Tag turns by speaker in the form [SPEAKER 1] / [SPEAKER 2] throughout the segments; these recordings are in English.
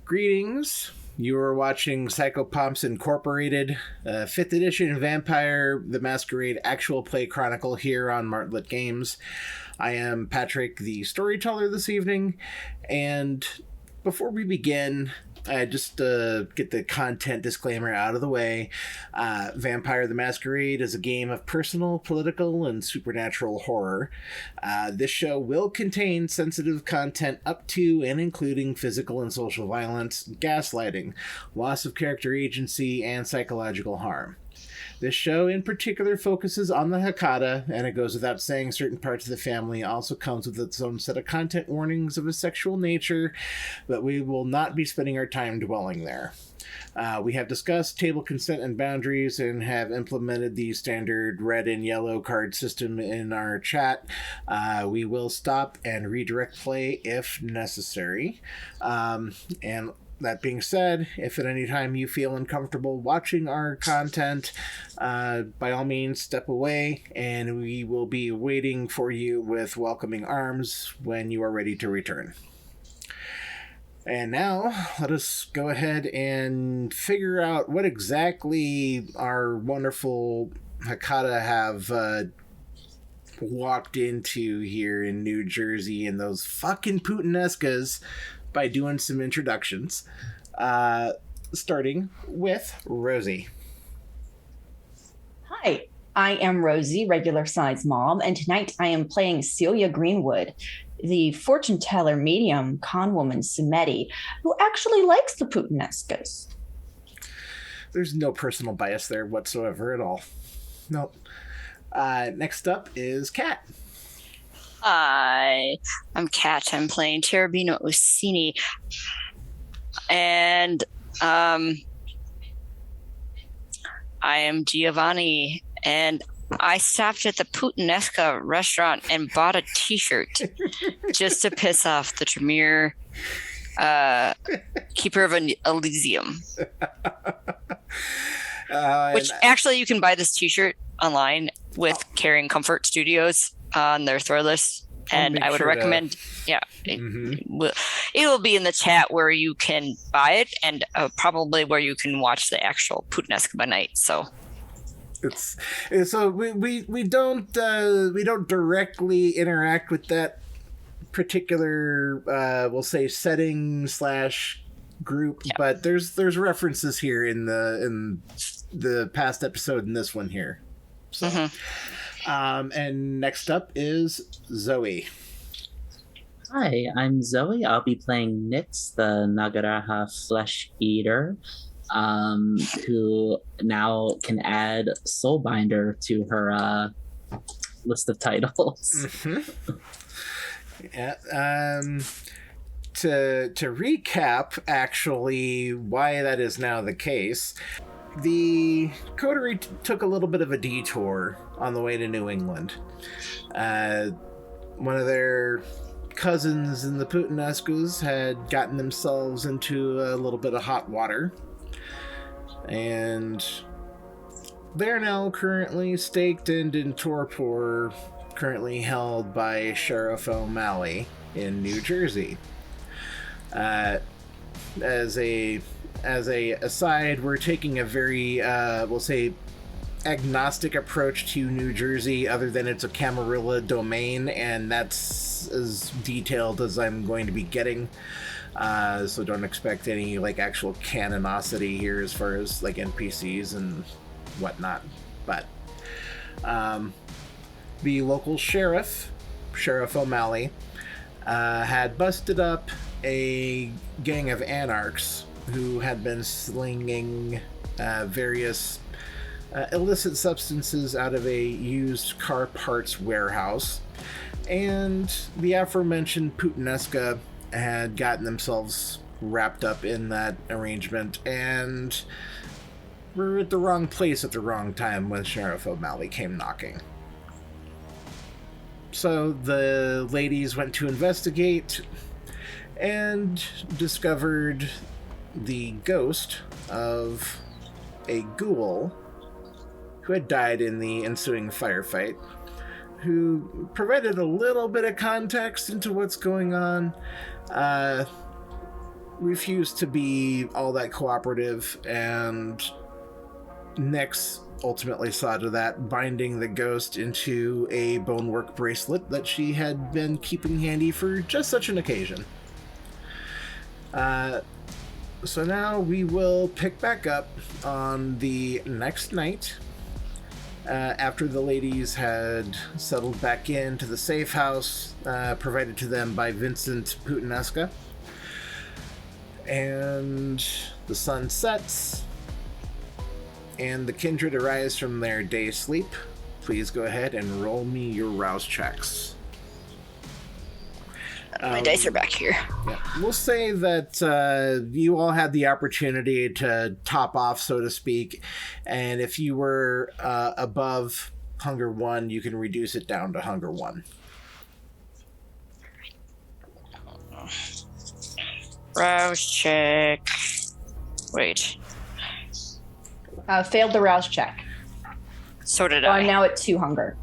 [SPEAKER 1] Greetings. You are watching Psychopomps Incorporated, 5th edition Vampire the Masquerade actual play chronicle here on Martlet Games. I am Patrick, the storyteller this evening, and before we begin, just get the content disclaimer out of the way. Vampire the Masquerade is a game of personal, political, and supernatural horror. This show will contain sensitive content up to and including physical and social violence, gaslighting, loss of character agency, and psychological harm. This show in particular focuses on the Hecata, and it goes without saying certain parts of the family also comes with its own set of content warnings of a sexual nature, but we will not be spending our time dwelling there. We have discussed table consent and boundaries and have implemented the standard red and yellow card system in our chat. We will stop and redirect play if necessary. And that being said, if at any time you feel uncomfortable watching our content, by all means step away and we will be waiting for you with welcoming arms when you are ready to return. And now, let us go ahead and figure out what exactly our wonderful Hecata have walked into here in New Jersey in those fucking Putanescas by doing some introductions. Starting with Rosie.
[SPEAKER 2] Hi, I am Rosie, regular size mom, and tonight I am playing Celia Greenwood, the fortune teller medium conwoman Sumeti, who actually likes the Putanescas.
[SPEAKER 1] There's no personal bias there whatsoever at all. Nope. Next up is Kat.
[SPEAKER 3] Hi, I'm Kat. I'm playing Terabino Orsini, and I am Giovanni, and I stopped at the Putanesca restaurant and bought a T-shirt just to piss off the Tremere Keeper of Elysium. Which actually, you can buy this T-shirt online with Caring Comfort Studios on their Thrillist, and I would recommend. It will be in the chat where you can buy it, and probably where you can watch the actual Putanesca by night. So.
[SPEAKER 1] We don't directly interact with that particular we'll say setting / group, but there's references here in the past episode and this one here. So, and next up is Zoe.
[SPEAKER 4] Hi, I'm Zoe. I'll be playing Nix, the Nagaraha flesh eater, who now can add Soulbinder to her list of titles.
[SPEAKER 1] Yeah. To recap, actually, why that is now the case, the coterie took a little bit of a detour on the way to New England. One of their cousins in the Putanescas had gotten themselves into a little bit of hot water, and they're now currently staked and in torpor, currently held by Sheriff O'Malley in New Jersey. As a aside, we're taking a very we'll say agnostic approach to New Jersey, other than it's a Camarilla domain, and that's as detailed as I'm going to be getting. So don't expect any like actual canonicity here as far as like NPCs and whatnot. But the local Sheriff O'Malley, had busted up a gang of anarchs who had been slinging various illicit substances out of a used car parts warehouse, and the aforementioned Putanesca had gotten themselves wrapped up in that arrangement and were at the wrong place at the wrong time when Sheriff O'Malley came knocking. So the ladies went to investigate and discovered the ghost of a ghoul who had died in the ensuing firefight, who provided a little bit of context into what's going on. refused to be all that cooperative, and Nyx ultimately saw to that, binding the ghost into a bonework bracelet that she had been keeping handy for just such an occasion. So now we will pick back up on the next night, after the ladies had settled back into the safe house provided to them by Vincent Putanesca. And the sun sets, and the kindred arise from their day sleep. Please go ahead and roll me your rouse checks.
[SPEAKER 3] My dice are back here.
[SPEAKER 1] Yeah. We'll say that you all had the opportunity to top off, so to speak, and if you were above Hunger 1, you can reduce it down to Hunger 1.
[SPEAKER 3] Rouse check. Wait.
[SPEAKER 2] Failed the rouse check.
[SPEAKER 3] So did
[SPEAKER 2] I'm
[SPEAKER 3] I.
[SPEAKER 2] now at 2 hunger.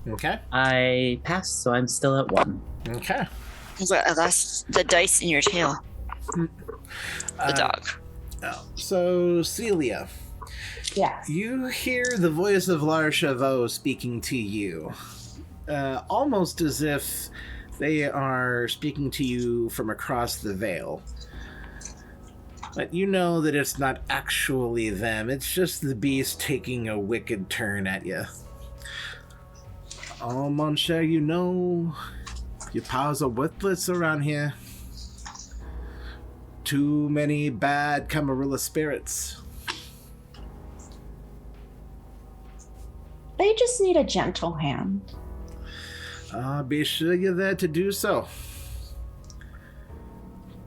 [SPEAKER 1] Okay.
[SPEAKER 4] I passed, so I'm still at 1.
[SPEAKER 1] Okay.
[SPEAKER 3] That's the dice in your tail. The dog.
[SPEAKER 1] So, Celia,
[SPEAKER 2] Yes.
[SPEAKER 1] you hear the voice of Lar Chavot speaking to you, almost as if they are speaking to you from across the veil. But you know that it's not actually them, it's just the beast taking a wicked turn at you. Oh, mon cher, you know, your powers are worthless around here. Too many bad Camarilla spirits.
[SPEAKER 2] They just need a gentle hand.
[SPEAKER 1] Be sure you're there to do so.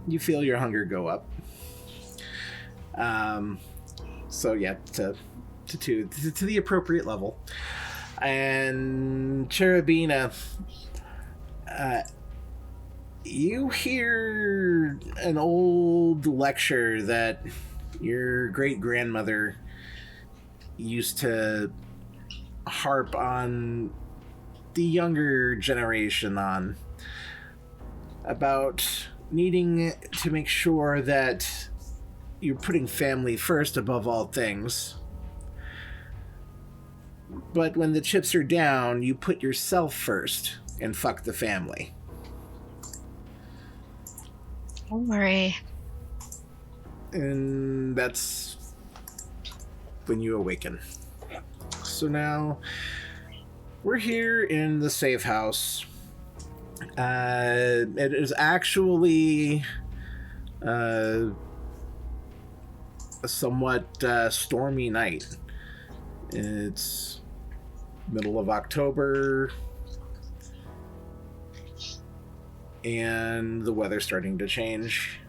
[SPEAKER 1] You feel your hunger go up. So yeah, to the appropriate level. And Cherubina, you hear an old lecture that your great-grandmother used to harp on the younger generation on, about needing to make sure that you're putting family first above all things. But when the chips are down, you put yourself first and fuck the family.
[SPEAKER 3] Don't worry.
[SPEAKER 1] And that's when you awaken. So now we're here in the safe house. It is actually a somewhat stormy night. It's middle of October, and the weather's starting to change.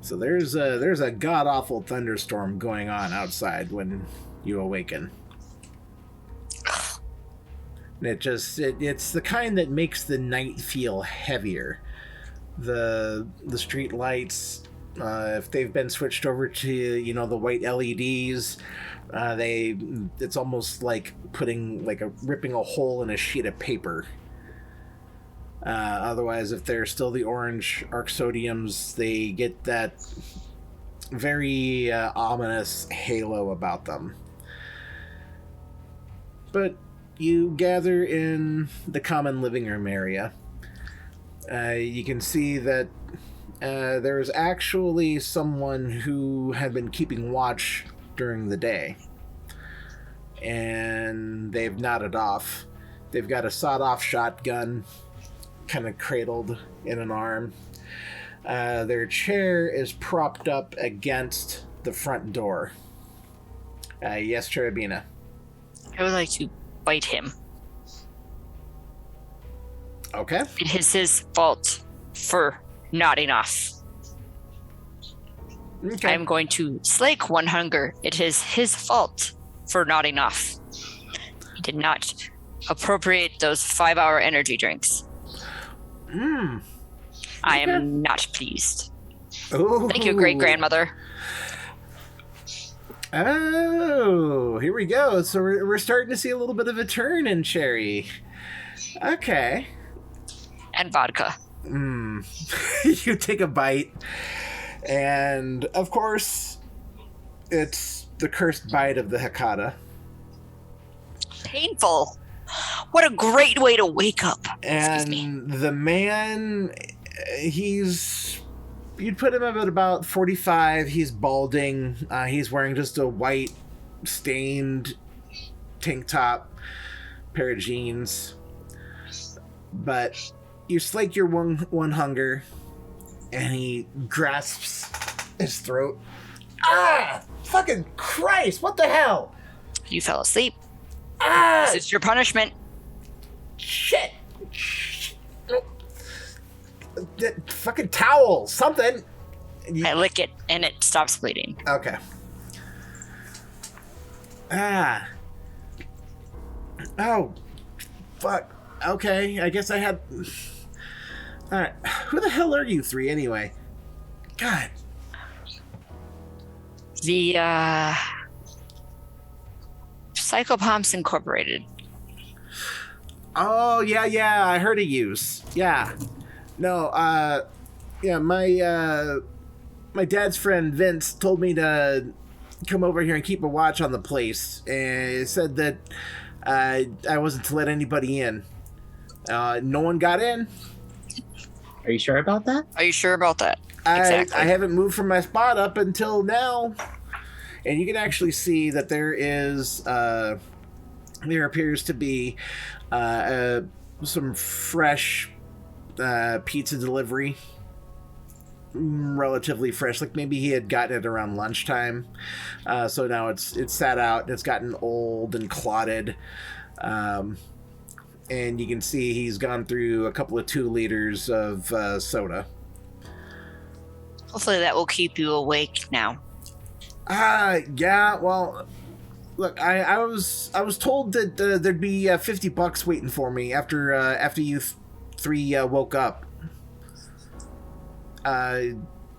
[SPEAKER 1] So there's a god-awful thunderstorm going on outside when you awaken. And it's the kind that makes the night feel heavier. The street lights, if they've been switched over to, the white LEDs, it's almost like ripping a hole in a sheet of paper. Otherwise, if they're still the orange arc sodiums, they get that very ominous halo about them. But you gather in the common living room area. You can see that there's actually someone who had been keeping watch during the day. And they've nodded off. They've got a sawed-off shotgun kind of cradled in an arm. Their chair is propped up against the front door. Yes, Cherubina.
[SPEAKER 3] I would like to bite him.
[SPEAKER 1] Okay.
[SPEAKER 3] It is his fault for nodding off.
[SPEAKER 1] Okay.
[SPEAKER 3] I'm going to slake one hunger. It is his fault for nodding off. He did not appropriate those 5-hour energy drinks. I am not pleased.
[SPEAKER 1] Ooh.
[SPEAKER 3] Thank you, great-grandmother.
[SPEAKER 1] Oh, here we go. So we're starting to see a little bit of a turn in Cherry. Okay.
[SPEAKER 3] And vodka.
[SPEAKER 1] You take a bite, and of course, it's the cursed bite of the Hecata.
[SPEAKER 3] Painful. What a great way to wake up.
[SPEAKER 1] And the man, you'd put him at about 45. He's balding. He's wearing just a white stained tank top, pair of jeans. But you slake your one hunger, and he grasps his throat. Ah! Fucking Christ! What the hell?
[SPEAKER 3] You fell asleep.
[SPEAKER 1] Ah!
[SPEAKER 3] This is your punishment.
[SPEAKER 1] Shit! Fucking towel! Something!
[SPEAKER 3] I lick it, and it stops bleeding.
[SPEAKER 1] Okay. Ah. Oh. Fuck. Okay, I guess I had... Alright. Who the hell are you three, anyway? God.
[SPEAKER 3] The, Psychopomps Incorporated.
[SPEAKER 1] Oh, yeah, I heard of yous. Yeah. No, my dad's friend Vince told me to come over here and keep a watch on the place, and said that I wasn't to let anybody in. No one got in.
[SPEAKER 4] Are you sure about that?
[SPEAKER 3] Are you sure about that? Exactly.
[SPEAKER 1] I haven't moved from my spot up until now. And you can actually see that there appears to be some fresh pizza delivery. Relatively fresh, like maybe he had gotten it around lunchtime. So now it's sat out and it's gotten old and clotted. And you can see he's gone through a couple of 2 liters of soda.
[SPEAKER 3] Hopefully that will keep you awake now.
[SPEAKER 1] Yeah, well, look, I was told that there'd be $50 waiting for me after you three woke up.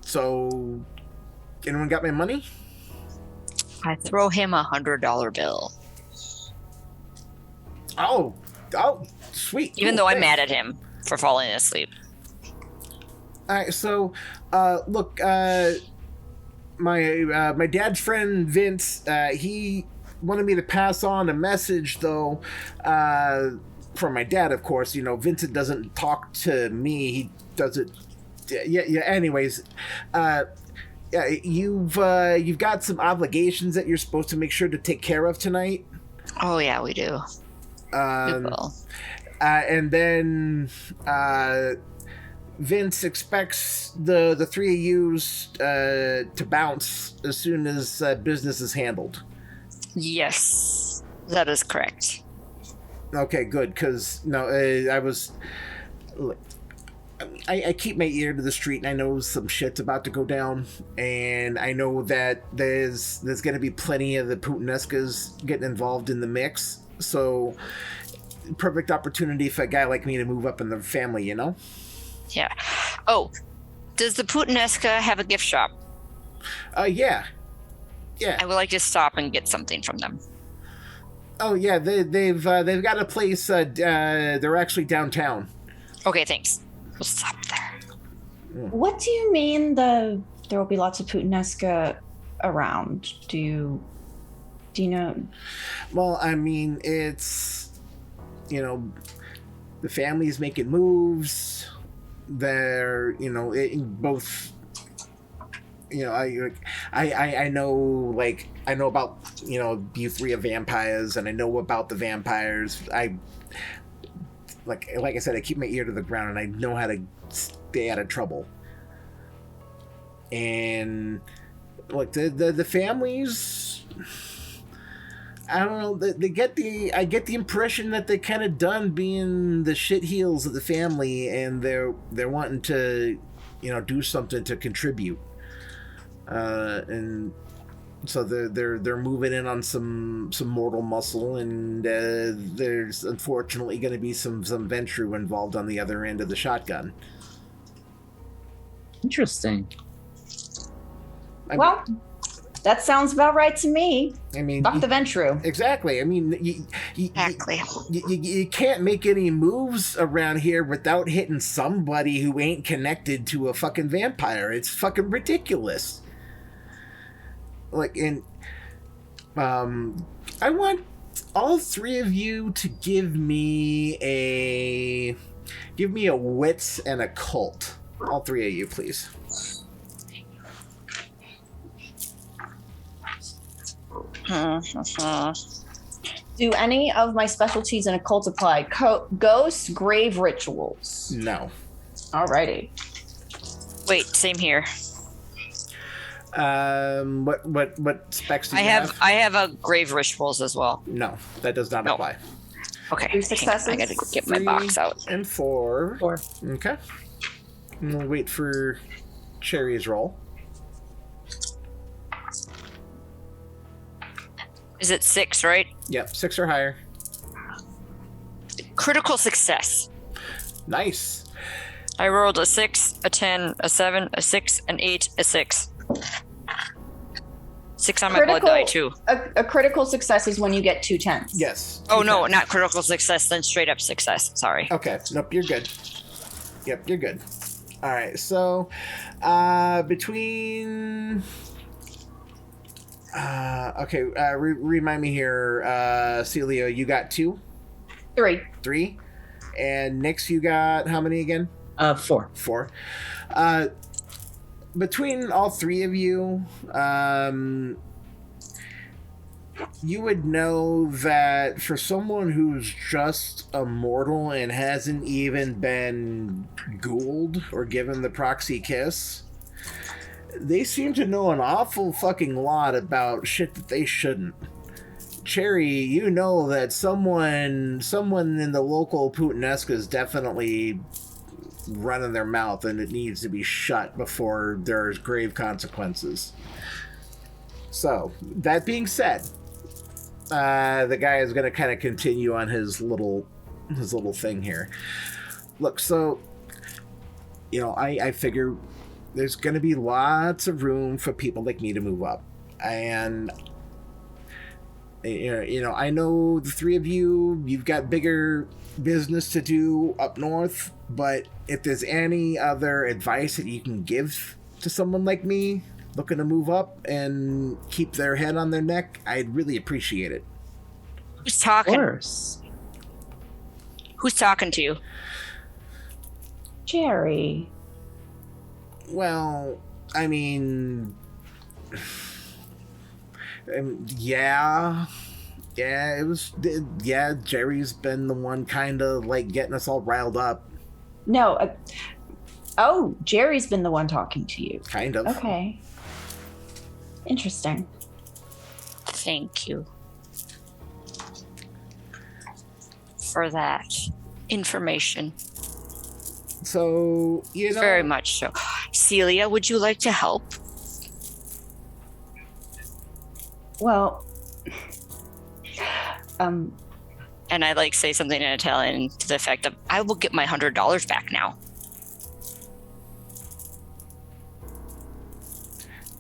[SPEAKER 1] So anyone got my money?
[SPEAKER 3] I throw him $100 bill.
[SPEAKER 1] Oh, sweet.
[SPEAKER 3] Even though I'm mad at him for falling asleep.
[SPEAKER 1] All right, so look, my dad's friend Vince, he wanted me to pass on a message, though, from my dad, of course. You know, Vincent doesn't talk to me. He does it. Yeah. Anyways, yeah, you've got some obligations that you're supposed to make sure to take care of tonight.
[SPEAKER 3] Oh yeah, we do.
[SPEAKER 1] And then Vince expects the three of yous to bounce as soon as business is handled.
[SPEAKER 3] Yes, that is correct.
[SPEAKER 1] Okay, good, because I keep my ear to the street, and I know some shit's about to go down, and I know that there's going to be plenty of the Putanescas getting involved in the mix, so perfect opportunity for a guy like me to move up in the family, you know?
[SPEAKER 3] Yeah. Oh, does the Putanesca have a gift shop?
[SPEAKER 1] Yeah.
[SPEAKER 3] I would like to stop and get something from them.
[SPEAKER 1] Oh yeah, they've got a place. They're actually downtown.
[SPEAKER 3] Okay, thanks. We'll stop there.
[SPEAKER 2] What do you mean there will be lots of Putanesca around? Do you know?
[SPEAKER 1] Well, I mean, it's, you know, the family's making moves. They're, you know, both. You know, I know, like, I know about, you know, you three of vampires, and I know about the vampires. Like I said, I keep my ear to the ground, and I know how to stay out of trouble. And like the families, I don't know. I get the impression that they're kind of done being the shit heels of the family, and they're wanting to, you know, do something to contribute. And so they're moving in on some mortal muscle, and there's unfortunately going to be some Ventru involved on the other end of the shotgun.
[SPEAKER 4] Interesting.
[SPEAKER 2] Well, That sounds about right to me.
[SPEAKER 1] I mean,
[SPEAKER 2] Fuck the Ventru.
[SPEAKER 1] Exactly. I mean,
[SPEAKER 3] Exactly.
[SPEAKER 1] You can't make any moves around here without hitting somebody who ain't connected to a fucking vampire. It's fucking ridiculous. Like, I want all three of you to give me a wits and a cult. All three of you, please.
[SPEAKER 2] Do any of my specialties in occult apply? Ghosts, grave rituals?
[SPEAKER 1] No.
[SPEAKER 2] Alrighty.
[SPEAKER 3] Wait, same here.
[SPEAKER 1] What specs do you have?
[SPEAKER 3] I have a grave rituals as well.
[SPEAKER 1] No, that does not apply.
[SPEAKER 3] Okay.
[SPEAKER 2] 3 successes.
[SPEAKER 3] I gotta get my box out.
[SPEAKER 1] And 4.
[SPEAKER 4] 4.
[SPEAKER 1] Okay. And we'll wait for Cherry's roll.
[SPEAKER 3] Is it 6, right?
[SPEAKER 1] Yep, 6 or higher.
[SPEAKER 3] Critical success.
[SPEAKER 1] Nice.
[SPEAKER 3] I rolled a 6, a 10, a 7, a 6, an 8, a 6. 6 on my blood die too.
[SPEAKER 2] A critical success is when you get 2 10s.
[SPEAKER 1] Yes.
[SPEAKER 3] Oh no, not critical success, then straight up success. Sorry.
[SPEAKER 1] Okay. Nope, you're good. Yep, you're good. All right. So, between. Okay. Remind me here, Celia. You got 2.
[SPEAKER 2] 3.
[SPEAKER 1] 3, and Nyx, you got how many again?
[SPEAKER 4] 4.
[SPEAKER 1] 4. Between all three of you, you would know that for someone who's just a mortal and hasn't even been ghouled or given the proxy kiss, they seem to know an awful fucking lot about shit that they shouldn't. Cherry, you know that someone in the local Putanescas definitely running their mouth, and it needs to be shut before there's grave consequences. So, that being said, the guy is going to kind of continue on his little thing here. Look, so, I figure there's going to be lots of room for people like me to move up. And, I know the three of you've got bigger business to do up north, but if there's any other advice that you can give to someone like me looking to move up and keep their head on their neck, I'd really appreciate it.
[SPEAKER 3] Who's talking?
[SPEAKER 4] Of course.
[SPEAKER 3] Who's talking to you?
[SPEAKER 2] Jerry.
[SPEAKER 1] Well, I mean, yeah, Jerry's been the one kind of like getting us all riled up.
[SPEAKER 2] No. Jerry's been the one talking to you.
[SPEAKER 1] Kind of.
[SPEAKER 2] Okay. Interesting.
[SPEAKER 3] Thank you for that information.
[SPEAKER 1] So,
[SPEAKER 3] Very much so. Celia, would you like to help?
[SPEAKER 2] Well,
[SPEAKER 3] and I say something in Italian to the effect of, I will get my $100 back now.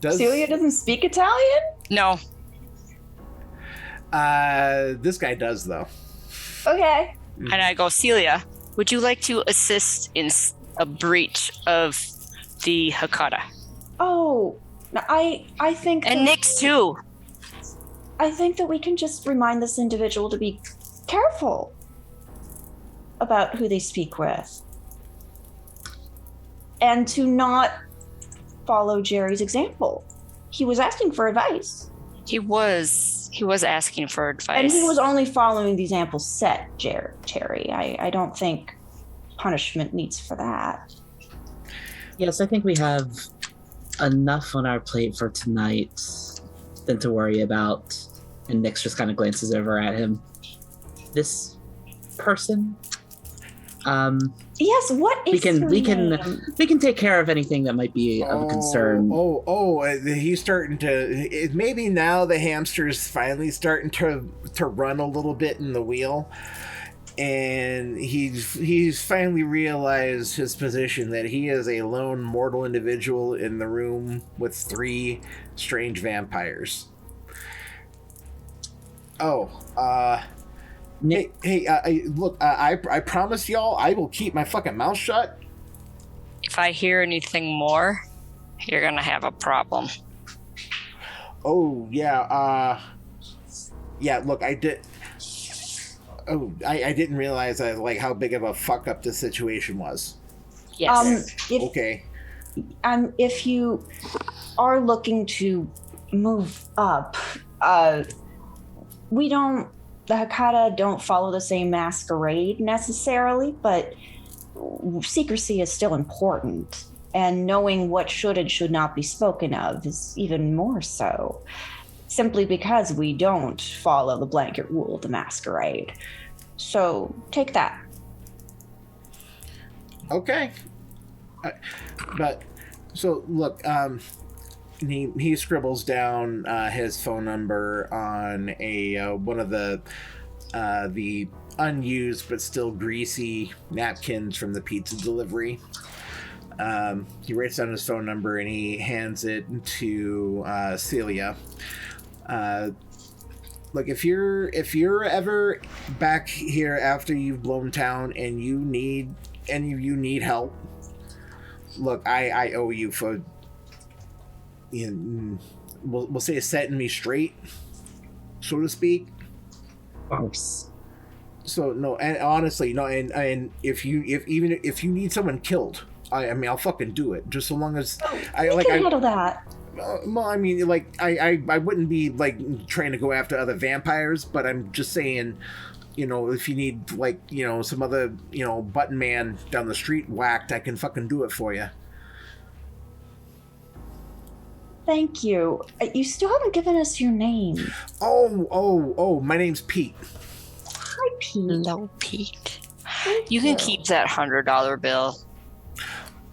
[SPEAKER 2] Celia doesn't speak Italian?
[SPEAKER 3] No.
[SPEAKER 1] This guy does, though.
[SPEAKER 2] Okay.
[SPEAKER 3] And I go, Celia, would you like to assist in a breach of the Hakata?
[SPEAKER 2] Oh, I think...
[SPEAKER 3] And Nyx, too.
[SPEAKER 2] I think that we can just remind this individual to be careful about who they speak with. And to not follow Jerry's example. He was asking for advice.
[SPEAKER 3] He was asking for advice.
[SPEAKER 2] And he was only following the example set, Jerry. I don't think punishment needs for that.
[SPEAKER 4] Yes, I think we have enough on our plate for tonight than to worry about. And Nyx just kind of glances over at him. This person.
[SPEAKER 2] Yes. What is
[SPEAKER 4] we can take care of anything that might be of concern.
[SPEAKER 1] He's starting to. Maybe now the hamster's finally starting to run a little bit in the wheel, and he's finally realized his position, that he is a lone mortal individual in the room with 3 strange vampires.
[SPEAKER 4] Nick,
[SPEAKER 1] Look, I promise y'all I will keep my fucking mouth shut.
[SPEAKER 3] If I hear anything more, you're gonna have a problem.
[SPEAKER 1] Oh, yeah, look, I did... Oh, I didn't realize how big of a fuck up the situation was.
[SPEAKER 3] Yes.
[SPEAKER 1] Okay.
[SPEAKER 2] If you are looking to move up, the Hakata don't follow the same masquerade necessarily, but secrecy is still important. And knowing what should and should not be spoken of is even more so. Simply because we don't follow the blanket rule of the masquerade. So, take that.
[SPEAKER 1] Okay. Look, he scribbles down his phone number on one of the unused but still greasy napkins from the pizza delivery. He writes down his phone number and he hands it to Celia. Look, if you're ever back here after you've blown town and any of you need help, look, I owe you for, we'll say, setting me straight, so to speak.
[SPEAKER 4] of course.
[SPEAKER 1] So no, and honestly, no, and if you need someone killed, I mean, I'll fucking do it, just so long as
[SPEAKER 2] I can handle that.
[SPEAKER 1] Well, I mean, I wouldn't be trying to go after other vampires, but I'm just saying, if you need some other button man down the street whacked, I can fucking do it for you.
[SPEAKER 2] Thank you. You still haven't given us your name.
[SPEAKER 1] Oh, my name's Pete.
[SPEAKER 2] Hi, Pete.
[SPEAKER 3] Hello, Pete.
[SPEAKER 2] Thank
[SPEAKER 3] You can keep that $100 bill,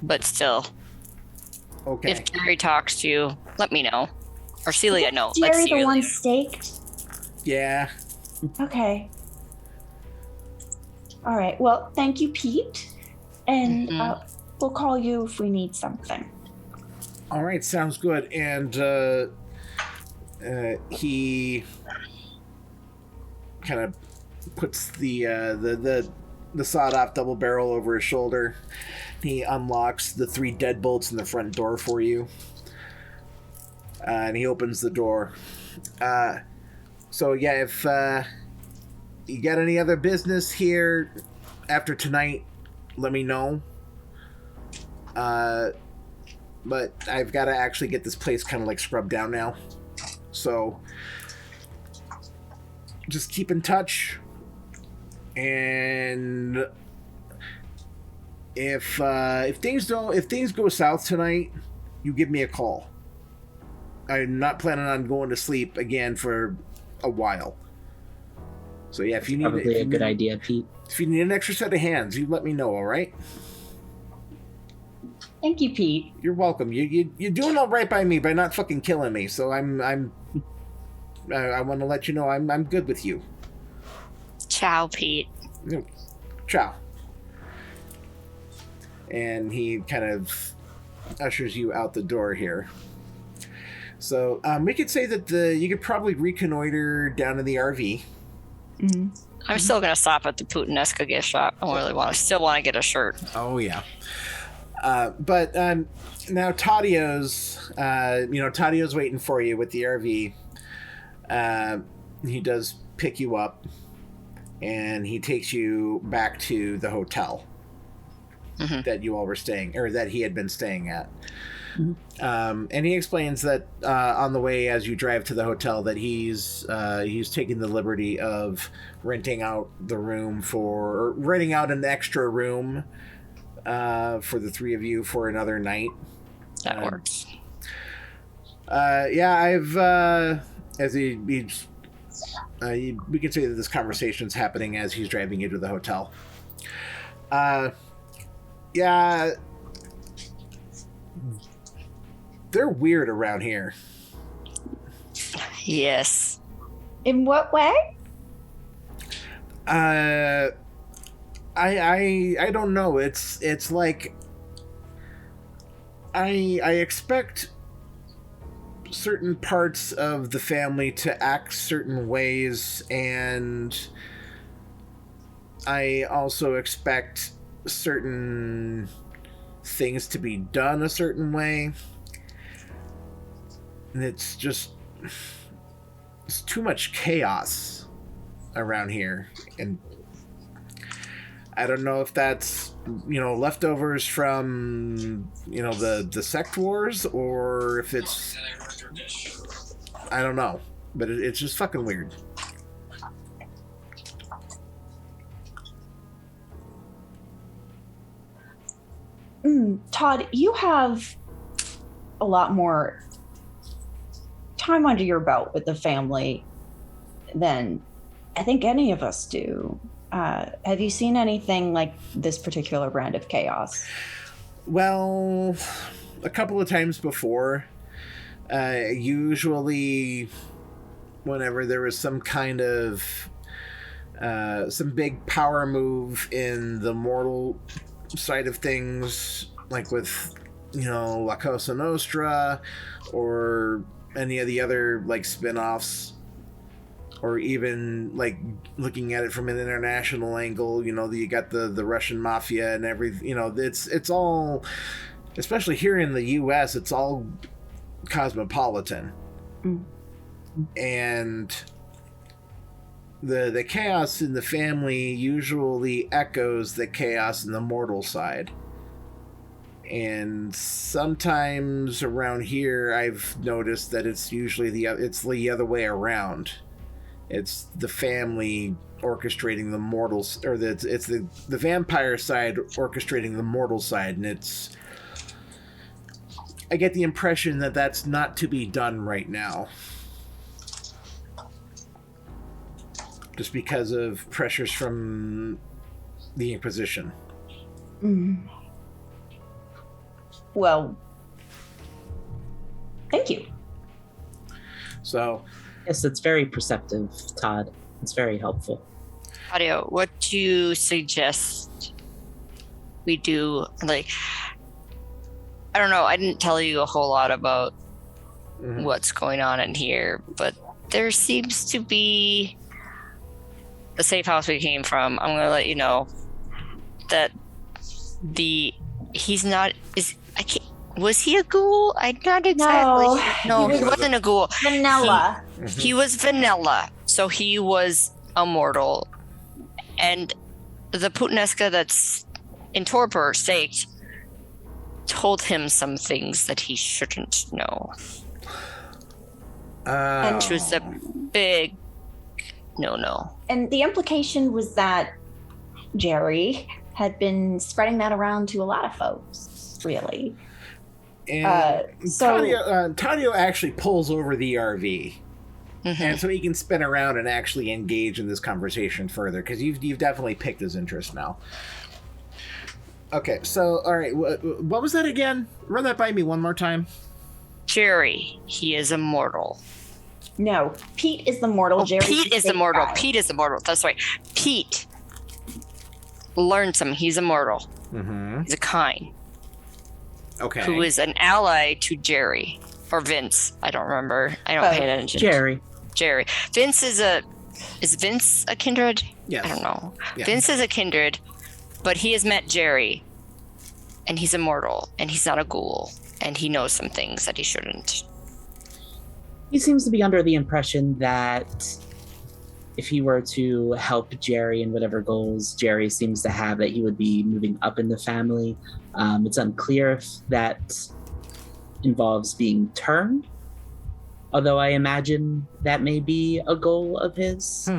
[SPEAKER 3] but still.
[SPEAKER 1] Okay.
[SPEAKER 3] If Jerry talks to you, let me know. Or Celia, no.
[SPEAKER 2] Jerry the one staked?
[SPEAKER 1] Yeah.
[SPEAKER 2] Okay. All right. Well, thank you, Pete. And we'll call you if we need something.
[SPEAKER 1] All right, sounds good. And he kind of puts the sawed-off double barrel over his shoulder. He unlocks the 3 deadbolts in the front door for you. And he opens the door. So yeah, if you got any other business here after tonight, let me know. But I've got to actually get this place kind of scrubbed down now. So just keep in touch. And if things go south tonight, you give me a call. I'm not planning on going to sleep again for a while. So yeah, if you need
[SPEAKER 4] Probably a good idea, Pete.
[SPEAKER 1] If you need an extra set of hands, you let me know. All right.
[SPEAKER 2] Thank you, Pete.
[SPEAKER 1] You're welcome. You're doing all right by me by not fucking killing me. So I want to let you know I'm good with you.
[SPEAKER 3] Ciao, Pete.
[SPEAKER 1] Ciao. And he kind of ushers you out the door here. So we could say that you could probably reconnoiter down to the RV.
[SPEAKER 2] Mm-hmm.
[SPEAKER 3] I'm still gonna stop at the Putanescas gift shop. I still want to get a shirt.
[SPEAKER 1] Oh yeah. But now Tadio's waiting for you with the RV. He does pick you up, and he takes you back to the hotel that you all were staying, or that he had been staying at. Mm-hmm. And he explains that on the way, as you drive to the hotel, that he's taking the liberty of renting out an extra room for the 3 of you for another night.
[SPEAKER 3] That works.
[SPEAKER 1] Yeah, we can say that this conversation's happening as he's driving you to the hotel. Yeah, they're weird around here.
[SPEAKER 3] Yes.
[SPEAKER 2] In what way?
[SPEAKER 1] I don't know. It's like I expect certain parts of the family to act certain ways, and I also expect certain things to be done a certain way. And it's too much chaos around here, and I don't know if that's, leftovers from, the sect wars, or if it's, I don't know, but it's just fucking weird.
[SPEAKER 2] Todd, you have a lot more time under your belt with the family than I think any of us do. Have you seen anything like this particular brand of chaos?
[SPEAKER 1] Well, a couple of times before. Usually whenever there was some kind of some big power move in the mortal side of things, like with, La Cosa Nostra or any of the other, like, spin-offs, or even, like, looking at it from an international angle, you got the Russian mafia and everything, it's all, especially here in the US, it's all cosmopolitan. And the chaos in the family usually echoes the chaos in the mortal side. And sometimes around here I've noticed that it's usually the other way around. It's the family orchestrating the mortals, or it's the vampire side orchestrating the mortal side, and I get the impression that that's not to be done right now. Just because of pressures from the Inquisition.
[SPEAKER 2] Well, thank you.
[SPEAKER 1] So,
[SPEAKER 4] yes, it's very perceptive, Todd. It's very helpful.
[SPEAKER 3] Audio, what do you suggest we do? Like, I don't know, I didn't tell you a whole lot about what's going on in here, but there seems to be the safe house we came from. I'm gonna let you know that was he a ghoul? I'm not exactly sure. No, he wasn't a ghoul.
[SPEAKER 2] Vanilla.
[SPEAKER 3] He was vanilla, so he was a mortal. And the Putanesca that's in torpor state told him some things that he shouldn't know. Which was a big no.
[SPEAKER 2] And the implication was that Jerry had been spreading that around to a lot of folks, really.
[SPEAKER 1] And Tadio actually pulls over the RV. And so he can spin around and actually engage in this conversation further, because you've definitely picked his interest now. Okay, so, all right, what was that again? Run that by me one more time.
[SPEAKER 3] Jerry, he is immortal.
[SPEAKER 2] No, Pete is the mortal. Jerry
[SPEAKER 3] Pete is the mortal. Pete is the mortal. That's right. Pete learns him. He's immortal. He's a kind.
[SPEAKER 1] Okay.
[SPEAKER 3] Who is an ally to Jerry or Vince? I don't remember. I don't pay attention. Jerry. Is Vince a kindred?
[SPEAKER 1] Yes.
[SPEAKER 3] I don't know.
[SPEAKER 1] Yeah.
[SPEAKER 3] Vince is a kindred, but he has met Jerry, and he's immortal, and he's not a ghoul, and he knows some things that he shouldn't.
[SPEAKER 4] He seems to be under the impression that if he were to help Jerry in whatever goals Jerry seems to have, that he would be moving up in the family. It's unclear if that involves being turned, although I imagine that may be a goal of his.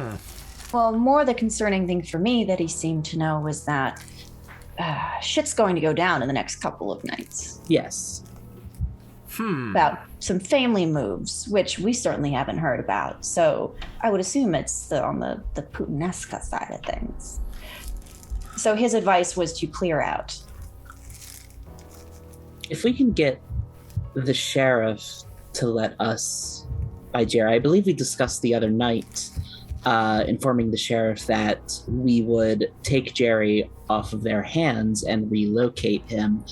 [SPEAKER 2] Well, more the concerning thing for me that he seemed to know was that shit's going to go down in the next couple of nights.
[SPEAKER 4] Yes.
[SPEAKER 2] About some family moves, which we certainly haven't heard about. So I would assume it's on the Putanesca side of things. So his advice was to clear out.
[SPEAKER 4] If we can get the sheriff to let us by Jerry, I believe we discussed the other night, informing the sheriff that we would take Jerry off of their hands and relocate him.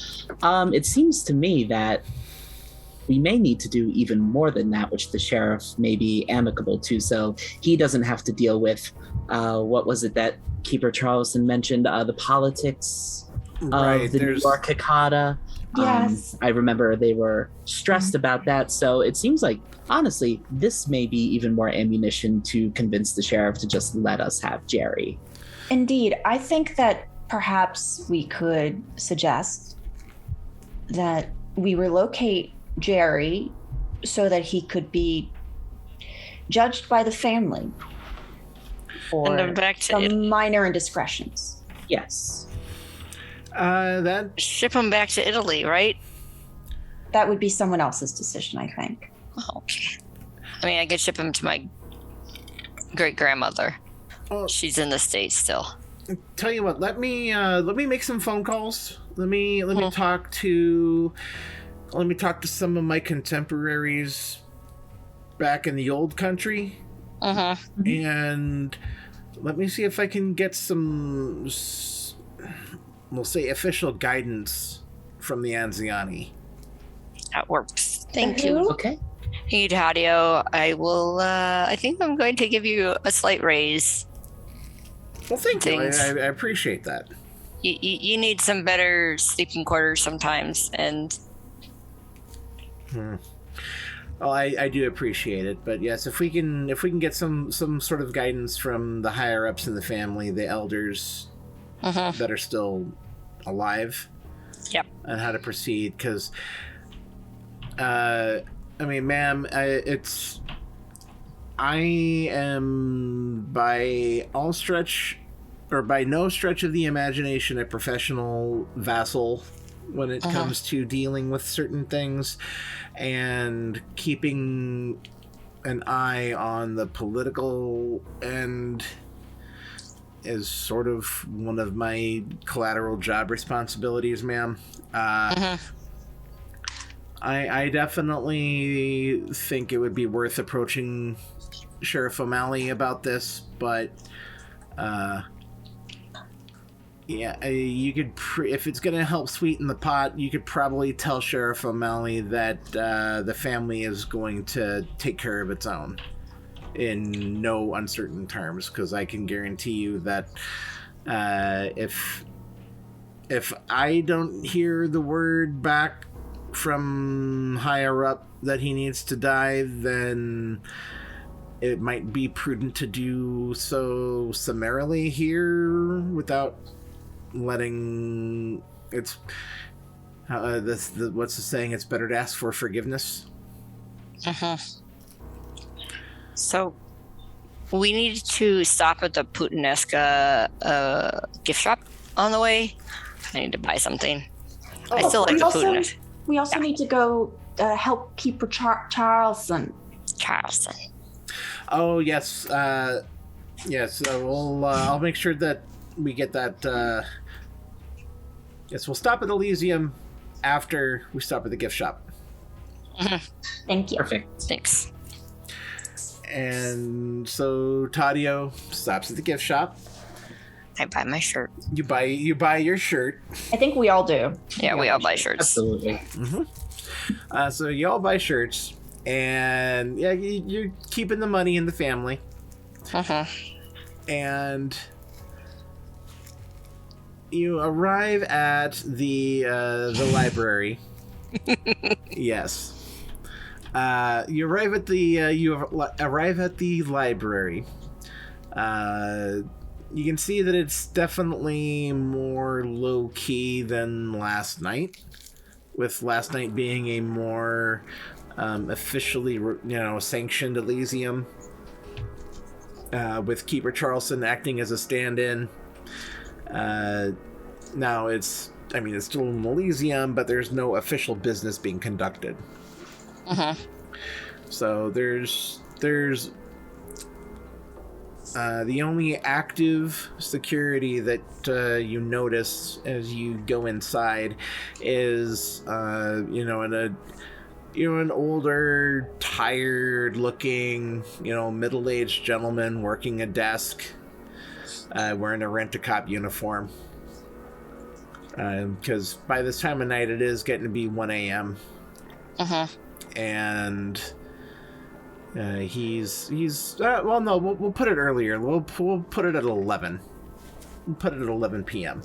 [SPEAKER 4] It seems to me that we may need to do even more than that, which the sheriff may be amicable to, so he doesn't have to deal with, what was it that Keeper Charleston mentioned, the politics of the New York Hikata.
[SPEAKER 2] Yes.
[SPEAKER 4] I remember they were stressed about that, so it seems like, honestly, this may be even more ammunition to convince the sheriff to just let us have Jerry.
[SPEAKER 2] Indeed. I think that perhaps we could suggest that we relocate Jerry so that he could be judged by the family for some minor indiscretions.
[SPEAKER 4] Yes.
[SPEAKER 3] Ship him back to Italy, right?
[SPEAKER 2] That would be someone else's decision, I think.
[SPEAKER 3] Oh, okay. I mean, I could ship him to my great-grandmother.
[SPEAKER 1] Oh.
[SPEAKER 3] She's in the States still.
[SPEAKER 1] Tell you what, let me make some phone calls. Let me talk to some of my contemporaries back in the old country. And let me see if I can get some, we'll say, official guidance from the Anziani.
[SPEAKER 3] That works. Thank you.
[SPEAKER 4] Okay.
[SPEAKER 3] Hey, Tadio, I will, I think I'm going to give you a slight raise.
[SPEAKER 1] Well, thank you. I appreciate that.
[SPEAKER 3] You need some better sleeping quarters sometimes, and...
[SPEAKER 1] Well, I do appreciate it, but yes, if we can get some sort of guidance from the higher ups in the family, the elders that are still alive, on how to proceed, because, I mean, ma'am, I am by no stretch of the imagination a professional vassal when it comes to dealing with certain things, and keeping an eye on the political end is sort of one of my collateral job responsibilities, ma'am. I definitely think it would be worth approaching Sheriff O'Malley about this, but yeah, you could if it's going to help sweeten the pot, you could probably tell Sheriff O'Malley that the family is going to take care of its own in no uncertain terms, because I can guarantee you that if I don't hear the word back from higher up that he needs to die, then it might be prudent to do so summarily here without letting what's the saying? It's better to ask for forgiveness.
[SPEAKER 3] So we need to stop at the Putanesca gift shop on the way. I need to buy something. I still like the Putanesca.
[SPEAKER 2] We also need to go help Keeper Charleston.
[SPEAKER 1] Oh yes, yes. I'll make sure that we get that. Yes, we'll stop at Elysium after we stop at the gift shop.
[SPEAKER 2] Thank you.
[SPEAKER 4] Perfect.
[SPEAKER 3] Thanks.
[SPEAKER 1] And so Tadio stops at the gift shop.
[SPEAKER 3] I buy my shirt.
[SPEAKER 1] You buy your shirt.
[SPEAKER 2] I think we all do.
[SPEAKER 3] Yeah, we all buy shirts.
[SPEAKER 4] Absolutely.
[SPEAKER 1] So you all buy shirts, and yeah, you're keeping the money in the family. And you arrive at the library. Yes. You arrive at the library. You can see that it's definitely more low key than last night, with last night being a more officially, sanctioned Elysium, with Keeper Charleston acting as a stand-in. Now it's still an Elysium, but there's no official business being conducted. So there's the only active security that you notice as you go inside is in an older, tired-looking, middle-aged gentleman working a desk, wearing a rent-a-cop uniform. Because by this time of night, it is getting to be 1 a.m. And he's well, no, we'll put it earlier. We'll put it at 11. We'll put it at 11 p.m.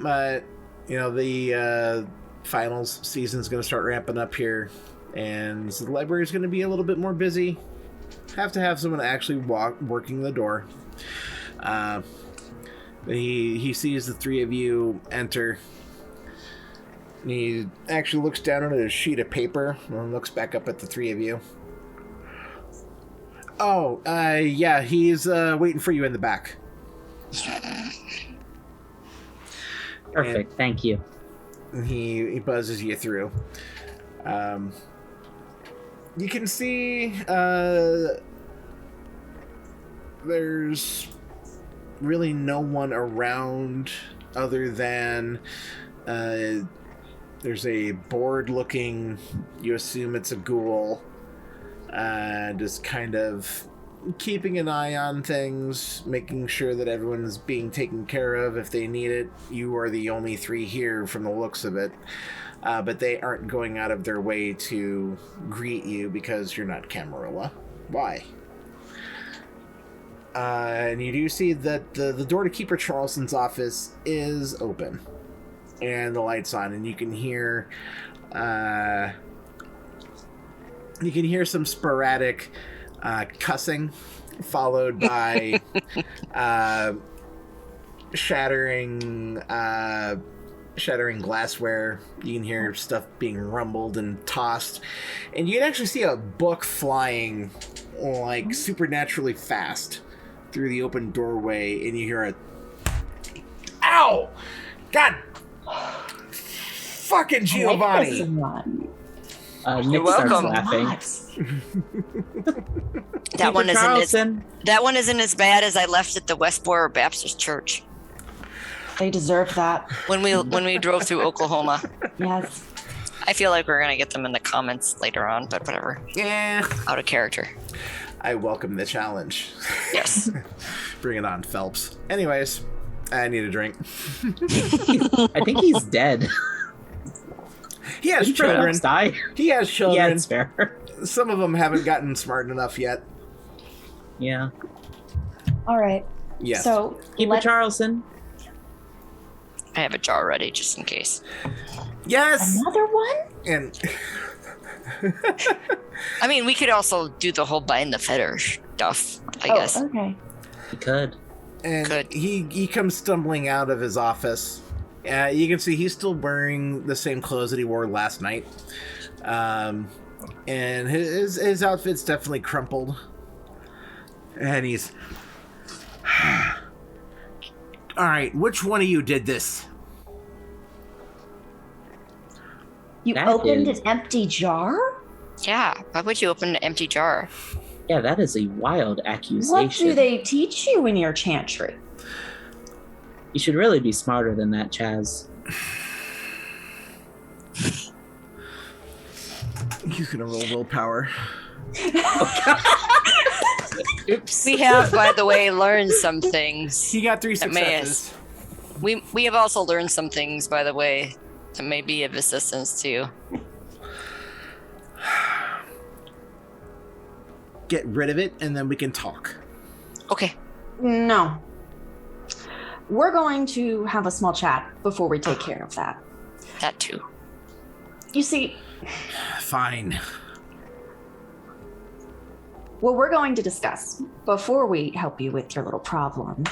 [SPEAKER 1] But the finals season's going to start ramping up here, and so the library's going to be a little bit more busy. Have to have someone actually working the door. He sees the three of you enter. And he actually looks down at a sheet of paper and looks back up at the three of you. Oh, yeah, he's waiting for you in the back.
[SPEAKER 4] Perfect, thank you.
[SPEAKER 1] And he buzzes you through. You can see there's really no one around other than there's a bored looking, you assume it's a ghoul, just kind of keeping an eye on things, making sure that everyone's being taken care of if they need it. You are the only three here from the looks of it, but they aren't going out of their way to greet you because you're not Camarilla. Why? And you do see that the door to Keeper Charleston's office is open, and the light's on, and you can hear some sporadic cussing, followed by shattering glassware. You can hear stuff being rumbled and tossed, and you can actually see a book flying like supernaturally fast through the open doorway, and you hear a "Ow! God! Fucking Giovanni!"
[SPEAKER 4] Nick starts laughing.
[SPEAKER 3] That one isn't as bad as I left at the Westboro Baptist Church.
[SPEAKER 2] They deserve that.
[SPEAKER 3] When we drove through Oklahoma.
[SPEAKER 2] Yes.
[SPEAKER 3] I feel like we're gonna get them in the comments later on, but whatever.
[SPEAKER 1] Yeah.
[SPEAKER 3] Out of character.
[SPEAKER 1] I welcome the challenge.
[SPEAKER 3] Yes.
[SPEAKER 1] Bring it on, Phelps. Anyways, I need a drink.
[SPEAKER 4] I think he's dead.
[SPEAKER 1] He has
[SPEAKER 4] Didn't
[SPEAKER 1] children.
[SPEAKER 4] Phelps die?
[SPEAKER 1] He has children.
[SPEAKER 4] Yeah, it's fair.
[SPEAKER 1] Some of them haven't gotten smart enough yet.
[SPEAKER 4] Yeah.
[SPEAKER 2] All right.
[SPEAKER 1] Yes.
[SPEAKER 2] So
[SPEAKER 4] Keeper Charleston.
[SPEAKER 3] I have a jar ready just in case.
[SPEAKER 1] Yes.
[SPEAKER 2] Another one?
[SPEAKER 1] And
[SPEAKER 3] I mean, we could also do the whole bind the fetter stuff, I guess.
[SPEAKER 2] Okay.
[SPEAKER 4] He could.
[SPEAKER 1] And
[SPEAKER 3] Good.
[SPEAKER 1] he comes stumbling out of his office. You can see he's still wearing the same clothes that he wore last night. And his outfit's definitely crumpled. And he's... All right, which one of you did this?
[SPEAKER 2] You
[SPEAKER 4] That
[SPEAKER 2] opened
[SPEAKER 4] is-
[SPEAKER 2] an empty jar?
[SPEAKER 3] Yeah. Why would you open an empty jar?
[SPEAKER 4] Yeah, that is a wild accusation.
[SPEAKER 2] What do they teach you in your chantry?
[SPEAKER 4] You should really be smarter than that, Chaz.
[SPEAKER 1] He's gonna roll willpower.
[SPEAKER 4] Oops.
[SPEAKER 3] We have, by the way, learned some things.
[SPEAKER 1] He got 3
[SPEAKER 3] That may
[SPEAKER 1] successes.
[SPEAKER 3] We have also learned some things, by the way, that may be of assistance to you.
[SPEAKER 1] Get rid of it, and then we can talk.
[SPEAKER 3] Okay.
[SPEAKER 2] No. We're going to have a small chat before we take care of that.
[SPEAKER 3] That too.
[SPEAKER 2] You see,
[SPEAKER 1] Fine.
[SPEAKER 2] what we're going to discuss before we help you with your little problem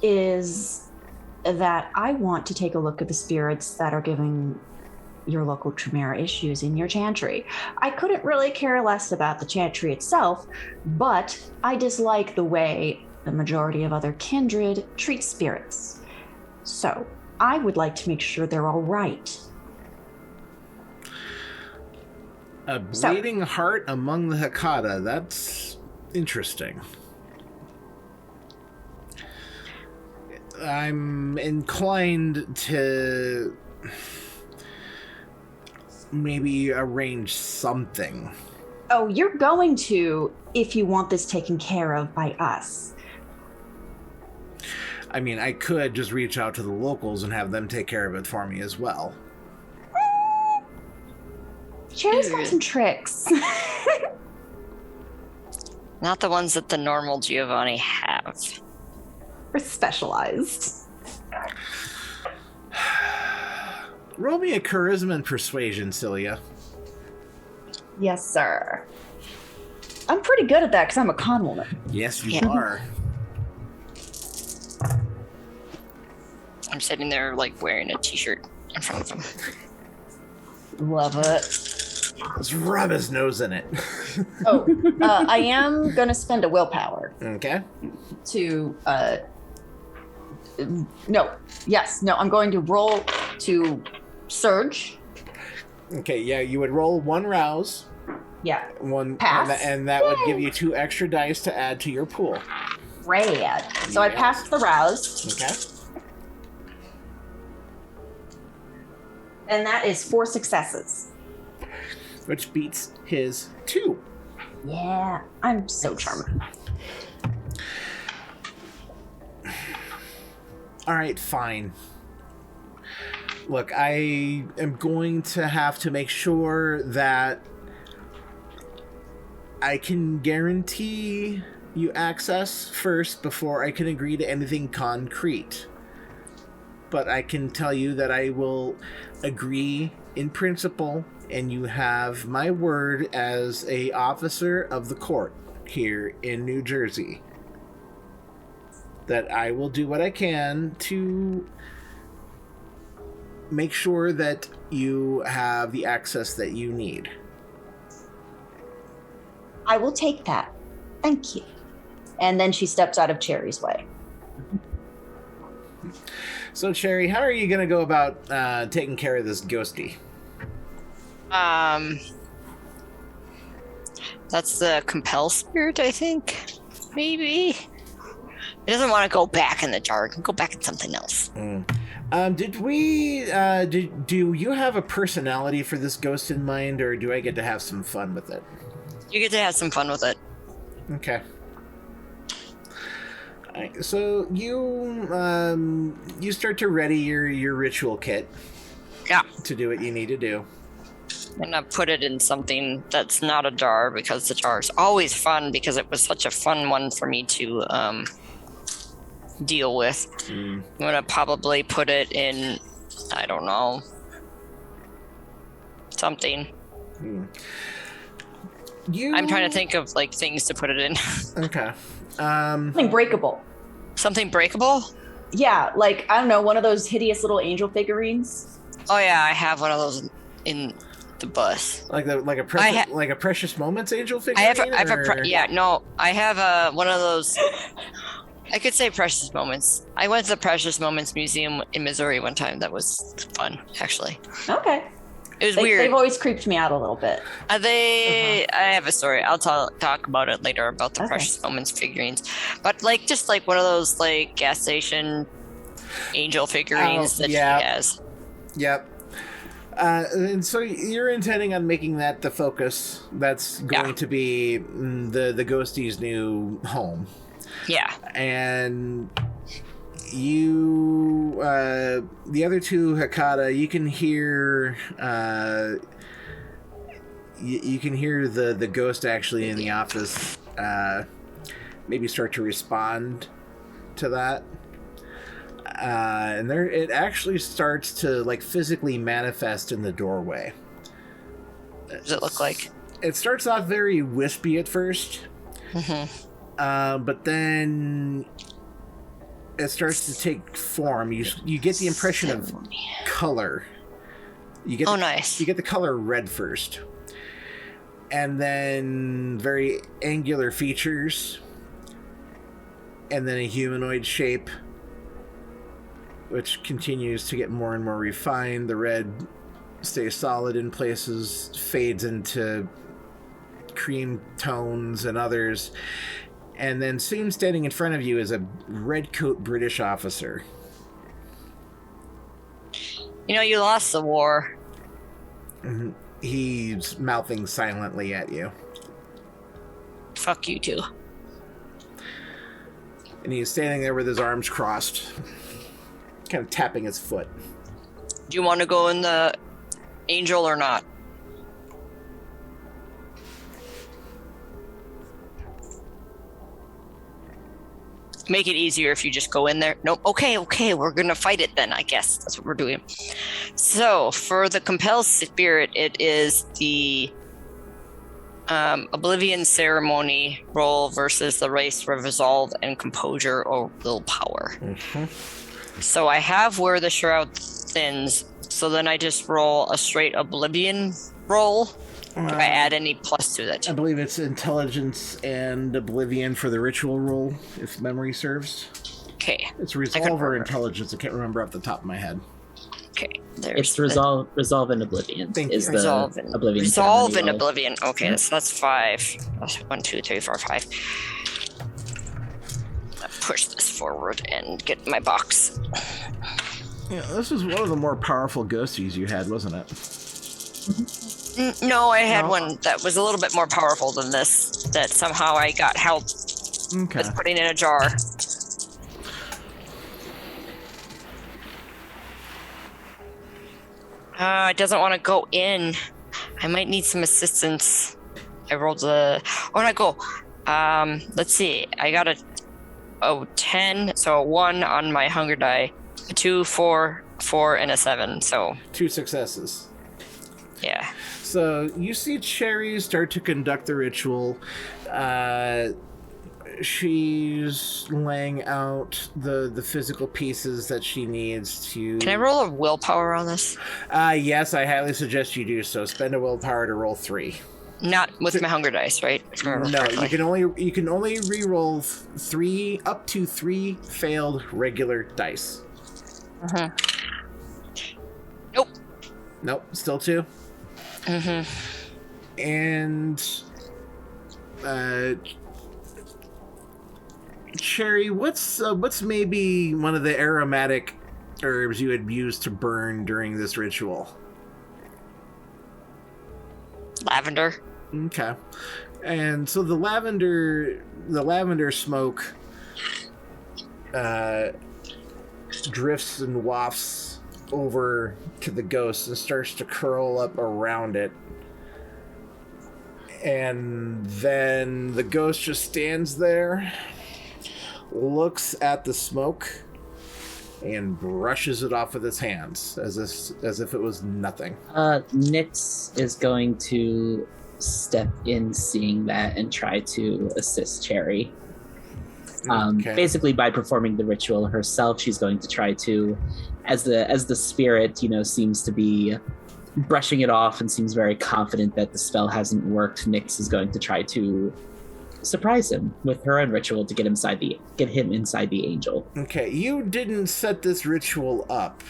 [SPEAKER 2] is that I want to take a look at the spirits that are giving your local Tremere issues in your chantry. I couldn't really care less about the chantry itself, but I dislike the way the majority of other kindred treat spirits. So I would like to make sure they're all right.
[SPEAKER 1] A bleeding heart among the Hakata. That's interesting. I'm inclined to maybe arrange something.
[SPEAKER 2] Oh, you're going to if you want this taken care of by us.
[SPEAKER 1] I mean, I could just reach out to the locals and have them take care of it for me as well.
[SPEAKER 2] Cherry's got some tricks.
[SPEAKER 3] Not the ones that the normal Giovanni have.
[SPEAKER 2] We're specialized.
[SPEAKER 1] Roll me a charisma and persuasion, Celia.
[SPEAKER 2] Yes, sir. I'm pretty good at that because I'm a con woman.
[SPEAKER 1] Yes, you are.
[SPEAKER 3] I'm sitting there, like, wearing a t-shirt in front of him.
[SPEAKER 2] Love it.
[SPEAKER 1] Let's rub his nose in it.
[SPEAKER 2] I am going to spend a willpower.
[SPEAKER 1] Okay.
[SPEAKER 2] To, I'm going to roll to surge.
[SPEAKER 1] Okay, yeah, you would roll one rouse.
[SPEAKER 2] Yeah.
[SPEAKER 1] One
[SPEAKER 2] pass.
[SPEAKER 1] And that would give you 2 extra dice to add to your pool.
[SPEAKER 2] Rad. So I passed the rouse.
[SPEAKER 1] Okay.
[SPEAKER 2] And that is 4 successes.
[SPEAKER 1] Which beats his 2.
[SPEAKER 2] Yeah, I'm so charming.
[SPEAKER 1] All right, fine. Look, I am going to have to make sure that I can guarantee you access first before I can agree to anything concrete. But I can tell you that I will agree in principle, and you have my word as a officer of the court here in New Jersey that I will do what I can to make sure that you have the access that you need.
[SPEAKER 2] I will take that. Thank you. And then she steps out of Cherry's way.
[SPEAKER 1] So, Cherry, how are you going to go about taking care of this ghosty?
[SPEAKER 3] That's the Compelled Spirit, I think. Maybe. It doesn't want to go back in the jar. It can go back in something else.
[SPEAKER 1] Do you have a personality for this ghost in mind, or do I get to have some fun with it?
[SPEAKER 3] You get to have some fun with it.
[SPEAKER 1] Okay. Alright, so you start to ready your ritual kit.
[SPEAKER 3] Yeah.
[SPEAKER 1] To do what you need to do.
[SPEAKER 3] I'm gonna put it in something that's not a jar, because the jar is always fun, because it was such a fun one for me to deal with. I'm gonna probably put it in, I don't know, something. I'm trying to think of like things to put it in.
[SPEAKER 1] Okay.
[SPEAKER 2] Something breakable.
[SPEAKER 3] Something breakable?
[SPEAKER 2] Yeah, like, I don't know, one of those hideous little angel figurines.
[SPEAKER 3] Oh yeah, I have one of those in the bus.
[SPEAKER 1] Like a Precious Moments angel figure.
[SPEAKER 3] I have one of those. I could say Precious Moments. I went to the Precious Moments Museum in Missouri one time. That was fun, actually.
[SPEAKER 2] Okay.
[SPEAKER 3] It was weird.
[SPEAKER 2] They've always creeped me out a little bit.
[SPEAKER 3] I have a story. I'll talk about it later about the Precious Moments figurines. But just one of those gas station angel figurines that she has.
[SPEAKER 1] Yep. And so you're intending on making that the focus. That's going to be the ghostie's new home.
[SPEAKER 3] Yeah.
[SPEAKER 1] And you, the other two, Hakata, you can hear, you can hear the ghost actually in the office, maybe start to respond to that. And there, it actually starts to physically manifest in the doorway.
[SPEAKER 3] What does it look like?
[SPEAKER 1] It starts off very wispy at first. But then it starts to take form. You get the impression of color.
[SPEAKER 3] Nice.
[SPEAKER 1] You get the color red first, and then very angular features, and then a humanoid shape, which continues to get more and more refined. The red stays solid in places, fades into cream tones and others. And then soon standing in front of you is a redcoat British officer.
[SPEAKER 3] You lost the war.
[SPEAKER 1] He's mouthing silently at you.
[SPEAKER 3] Fuck you too.
[SPEAKER 1] And he's standing there with his arms crossed, kind of tapping his foot.
[SPEAKER 3] Do you want to go in the angel or not? Make it easier if you just go in there. Nope. Okay, we're gonna fight it then, I guess. That's what we're doing. So, for the Compelled Spirit, it is the Oblivion Ceremony roll versus the race Resolve and Composure or Willpower. So I have Where the Shroud Thins, so then I just roll a straight Oblivion roll. Do I add any plus to that?
[SPEAKER 1] I believe it's Intelligence and Oblivion for the ritual roll, if memory serves.
[SPEAKER 3] Okay.
[SPEAKER 1] It's Resolve or Intelligence. I can't remember off the top of my head.
[SPEAKER 3] Okay.
[SPEAKER 4] It's Resolve and Oblivion. Is
[SPEAKER 3] Resolve
[SPEAKER 4] the
[SPEAKER 3] and
[SPEAKER 4] Oblivion.
[SPEAKER 3] Resolve and Oblivion. Okay, so that's 5. That's 1, 2, 3, 4, 5. I'll push this forward and get my box.
[SPEAKER 1] Yeah, this was one of the more powerful ghosties you had, wasn't it?
[SPEAKER 3] No, I had one that was a little bit more powerful than this, that somehow I got help with putting in a jar. It doesn't want to go in. I might need some assistance. I rolled a... Oh, not go. Let's see. I got a 10, so a 1 on my hunger die. A 2, 4, 4, and a 7, so...
[SPEAKER 1] 2 successes.
[SPEAKER 3] Yeah.
[SPEAKER 1] So you see Cherry start to conduct the ritual. She's laying out the physical pieces that she needs to...
[SPEAKER 3] Can I roll a willpower on this?
[SPEAKER 1] Yes, I highly suggest you do so. Spend a willpower to roll 3.
[SPEAKER 3] Not with my hunger dice, right?
[SPEAKER 1] No, you can only re-roll 3 up to 3 failed regular dice. Nope, still 2. And Cherry, what's maybe one of the aromatic herbs you had used to burn during this ritual?
[SPEAKER 3] Lavender.
[SPEAKER 1] Okay. And so the lavender smoke drifts and wafts over to the ghost and starts to curl up around it. And then the ghost just stands there, looks at the smoke, and brushes it off with his hands as if it was nothing.
[SPEAKER 4] Nyx is going to step in seeing that and try to assist Cherry. Basically, by performing the ritual herself, she's going to try to, as the spirit, seems to be brushing it off and seems very confident that the spell hasn't worked. Nyx is going to try to surprise him with her own ritual to get him inside the angel. Okay,
[SPEAKER 1] you didn't set this ritual up.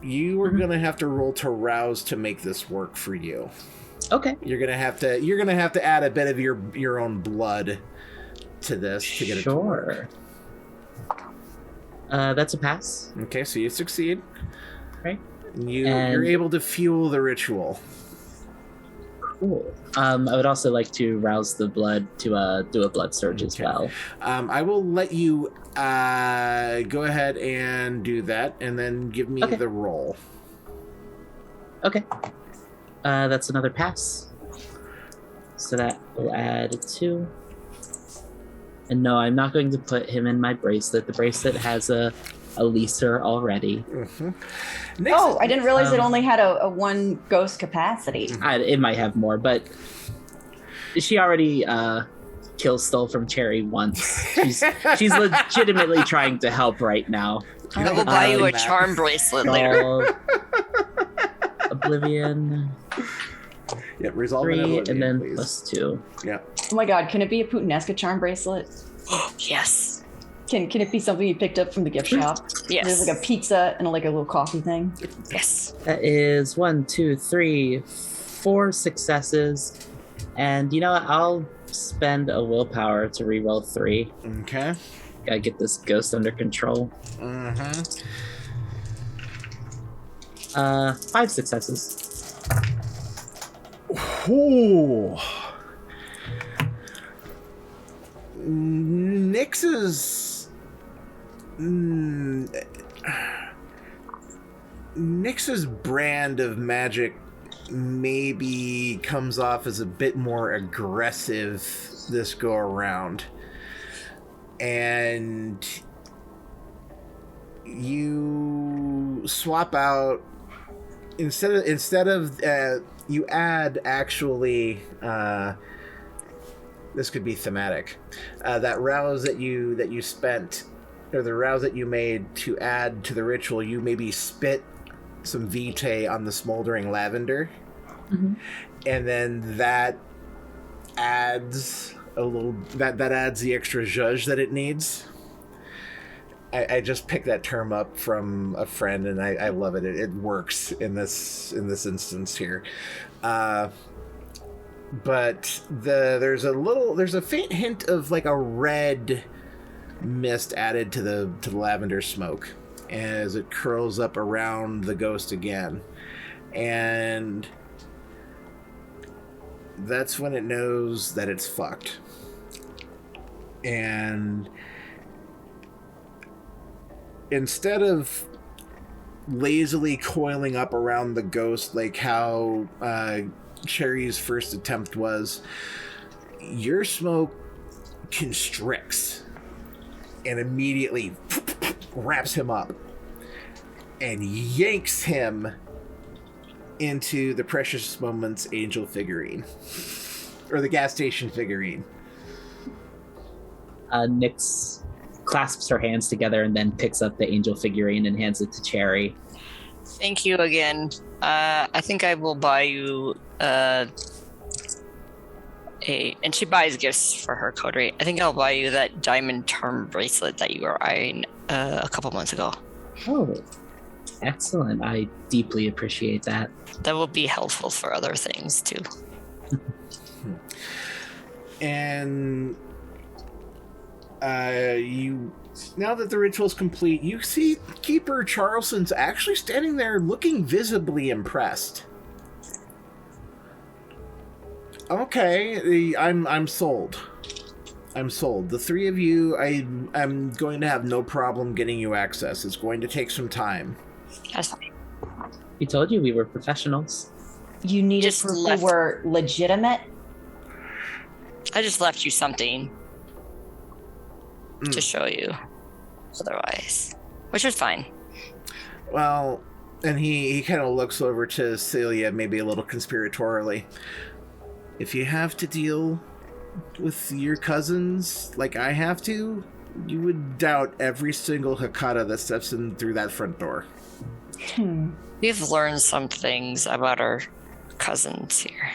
[SPEAKER 1] You were gonna have to roll to rouse to make this work for you.
[SPEAKER 4] Okay.
[SPEAKER 1] You're gonna have to add a bit of your own blood to this to get it to work.
[SPEAKER 4] That's a pass.
[SPEAKER 1] Okay, so you succeed.
[SPEAKER 4] Right.
[SPEAKER 1] You're able to fuel the ritual.
[SPEAKER 4] Cool. I would also like to rouse the blood to do a blood surge as well.
[SPEAKER 1] I will let you go ahead and do that, and then give me the roll.
[SPEAKER 4] Okay. That's another pass. So that will add 2. And no, I'm not going to put him in my bracelet. The bracelet has a leaser already.
[SPEAKER 2] I didn't realize it only had a 1 ghost capacity.
[SPEAKER 4] It might have more, but she already stole from Cherry once. She's legitimately trying to help right now.
[SPEAKER 3] I will buy you a charm bracelet later.
[SPEAKER 4] Oblivion.
[SPEAKER 1] Yeah, Resolve
[SPEAKER 4] 3,
[SPEAKER 1] Oblivion,
[SPEAKER 4] and then
[SPEAKER 1] please.
[SPEAKER 4] plus 2.
[SPEAKER 1] Yeah.
[SPEAKER 2] Oh my god, can it be a Putanesca charm bracelet?
[SPEAKER 3] Yes.
[SPEAKER 2] Can it be something you picked up from the gift shop?
[SPEAKER 3] Yes.
[SPEAKER 2] There's like a pizza and like a little coffee thing.
[SPEAKER 3] Yes.
[SPEAKER 4] That is 1, 2, 3, 4 successes. And you know what? I'll spend a willpower to reroll 3.
[SPEAKER 1] Okay.
[SPEAKER 4] Gotta get this ghost under control. 5 successes.
[SPEAKER 1] Ooh. Nyx's brand of magic maybe comes off as a bit more aggressive this go around. And you swap out instead of you add actually this could be thematic. That rouse that you spent, or the rouse that you made to add to the ritual, you maybe spit some vitae on the smoldering lavender, and then that adds a little that adds the extra zhuzh that it needs. I just picked that term up from a friend, and I love it. It works in this instance here. But there's a faint hint of like a red mist added to the lavender smoke as it curls up around the ghost again, and that's when it knows that it's fucked. And instead of lazily coiling up around the ghost like how Cherry's first attempt was, your smoke constricts and immediately wraps him up and yanks him into the Precious Moments angel figurine, or the gas station figurine.
[SPEAKER 4] Nyx clasps her hands together and then picks up the angel figurine and hands it to Cherry.
[SPEAKER 3] Thank you again. I think I will buy you and she buys gifts for her coterie. I think I'll buy you that diamond charm bracelet that you were eyeing a couple months ago.
[SPEAKER 4] Oh, excellent. I deeply appreciate that.
[SPEAKER 3] That will be helpful for other things too.
[SPEAKER 1] And you, now that the ritual's complete, you see Keeper Charleston's actually standing there looking visibly impressed. Okay, I'm sold. I'm sold. The three of you, I'm going to have no problem getting you access. It's going to take some time.
[SPEAKER 3] That's fine.
[SPEAKER 4] We told you we were professionals.
[SPEAKER 2] You needed proof we were legitimate?
[SPEAKER 3] I just left you something to show you otherwise, which is fine.
[SPEAKER 1] Well, and he kind of looks over to Celia, maybe a little conspiratorially. If you have to deal with your cousins like I have to, you would doubt every single Hakata that steps in through that front door.
[SPEAKER 3] We've learned some things about our cousins here.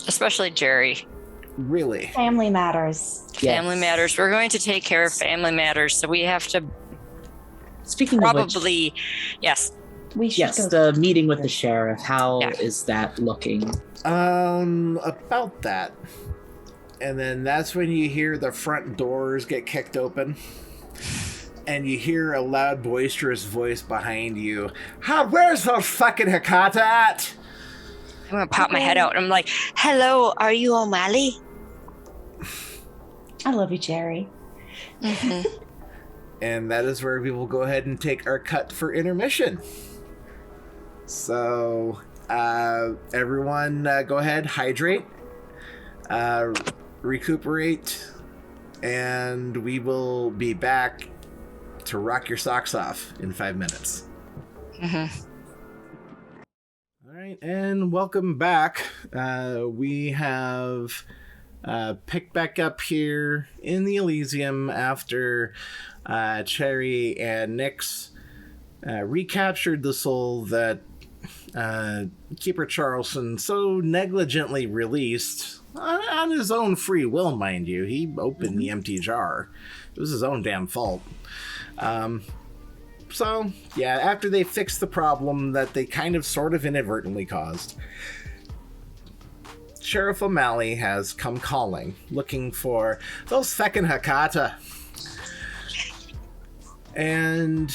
[SPEAKER 3] Especially Jerry.
[SPEAKER 1] Really?
[SPEAKER 2] Family matters.
[SPEAKER 3] Family matters. We're going to take care of family matters, so we have to
[SPEAKER 4] Speaking
[SPEAKER 3] probably...
[SPEAKER 4] of which,
[SPEAKER 3] yes.
[SPEAKER 2] We should
[SPEAKER 4] the meeting with the sheriff, how is that looking?
[SPEAKER 1] About that. And then that's when you hear the front doors get kicked open. And you hear a loud, boisterous voice behind you. Where's those fucking Hakata at?
[SPEAKER 3] I'm going to pop my head out. And I'm like, hello, are you O'Malley?
[SPEAKER 2] I love you, Jerry.
[SPEAKER 3] Mm-hmm.
[SPEAKER 1] And that is where we will go ahead and take our cut for intermission. So, everyone go ahead, hydrate, recuperate, and we will be back to rock your socks off in 5 minutes.
[SPEAKER 3] Mm-hmm.
[SPEAKER 1] All right, and welcome back. We have picked back up here in the Elysium after Cherry and Nyx recaptured the soul that Keeper Charleston so negligently released on his own free will, mind you. He opened the empty jar. It was his own damn fault. So, yeah, after they fixed the problem that they kind of sort of inadvertently caused, Sheriff O'Malley has come calling, looking for those feckin' Hakata. And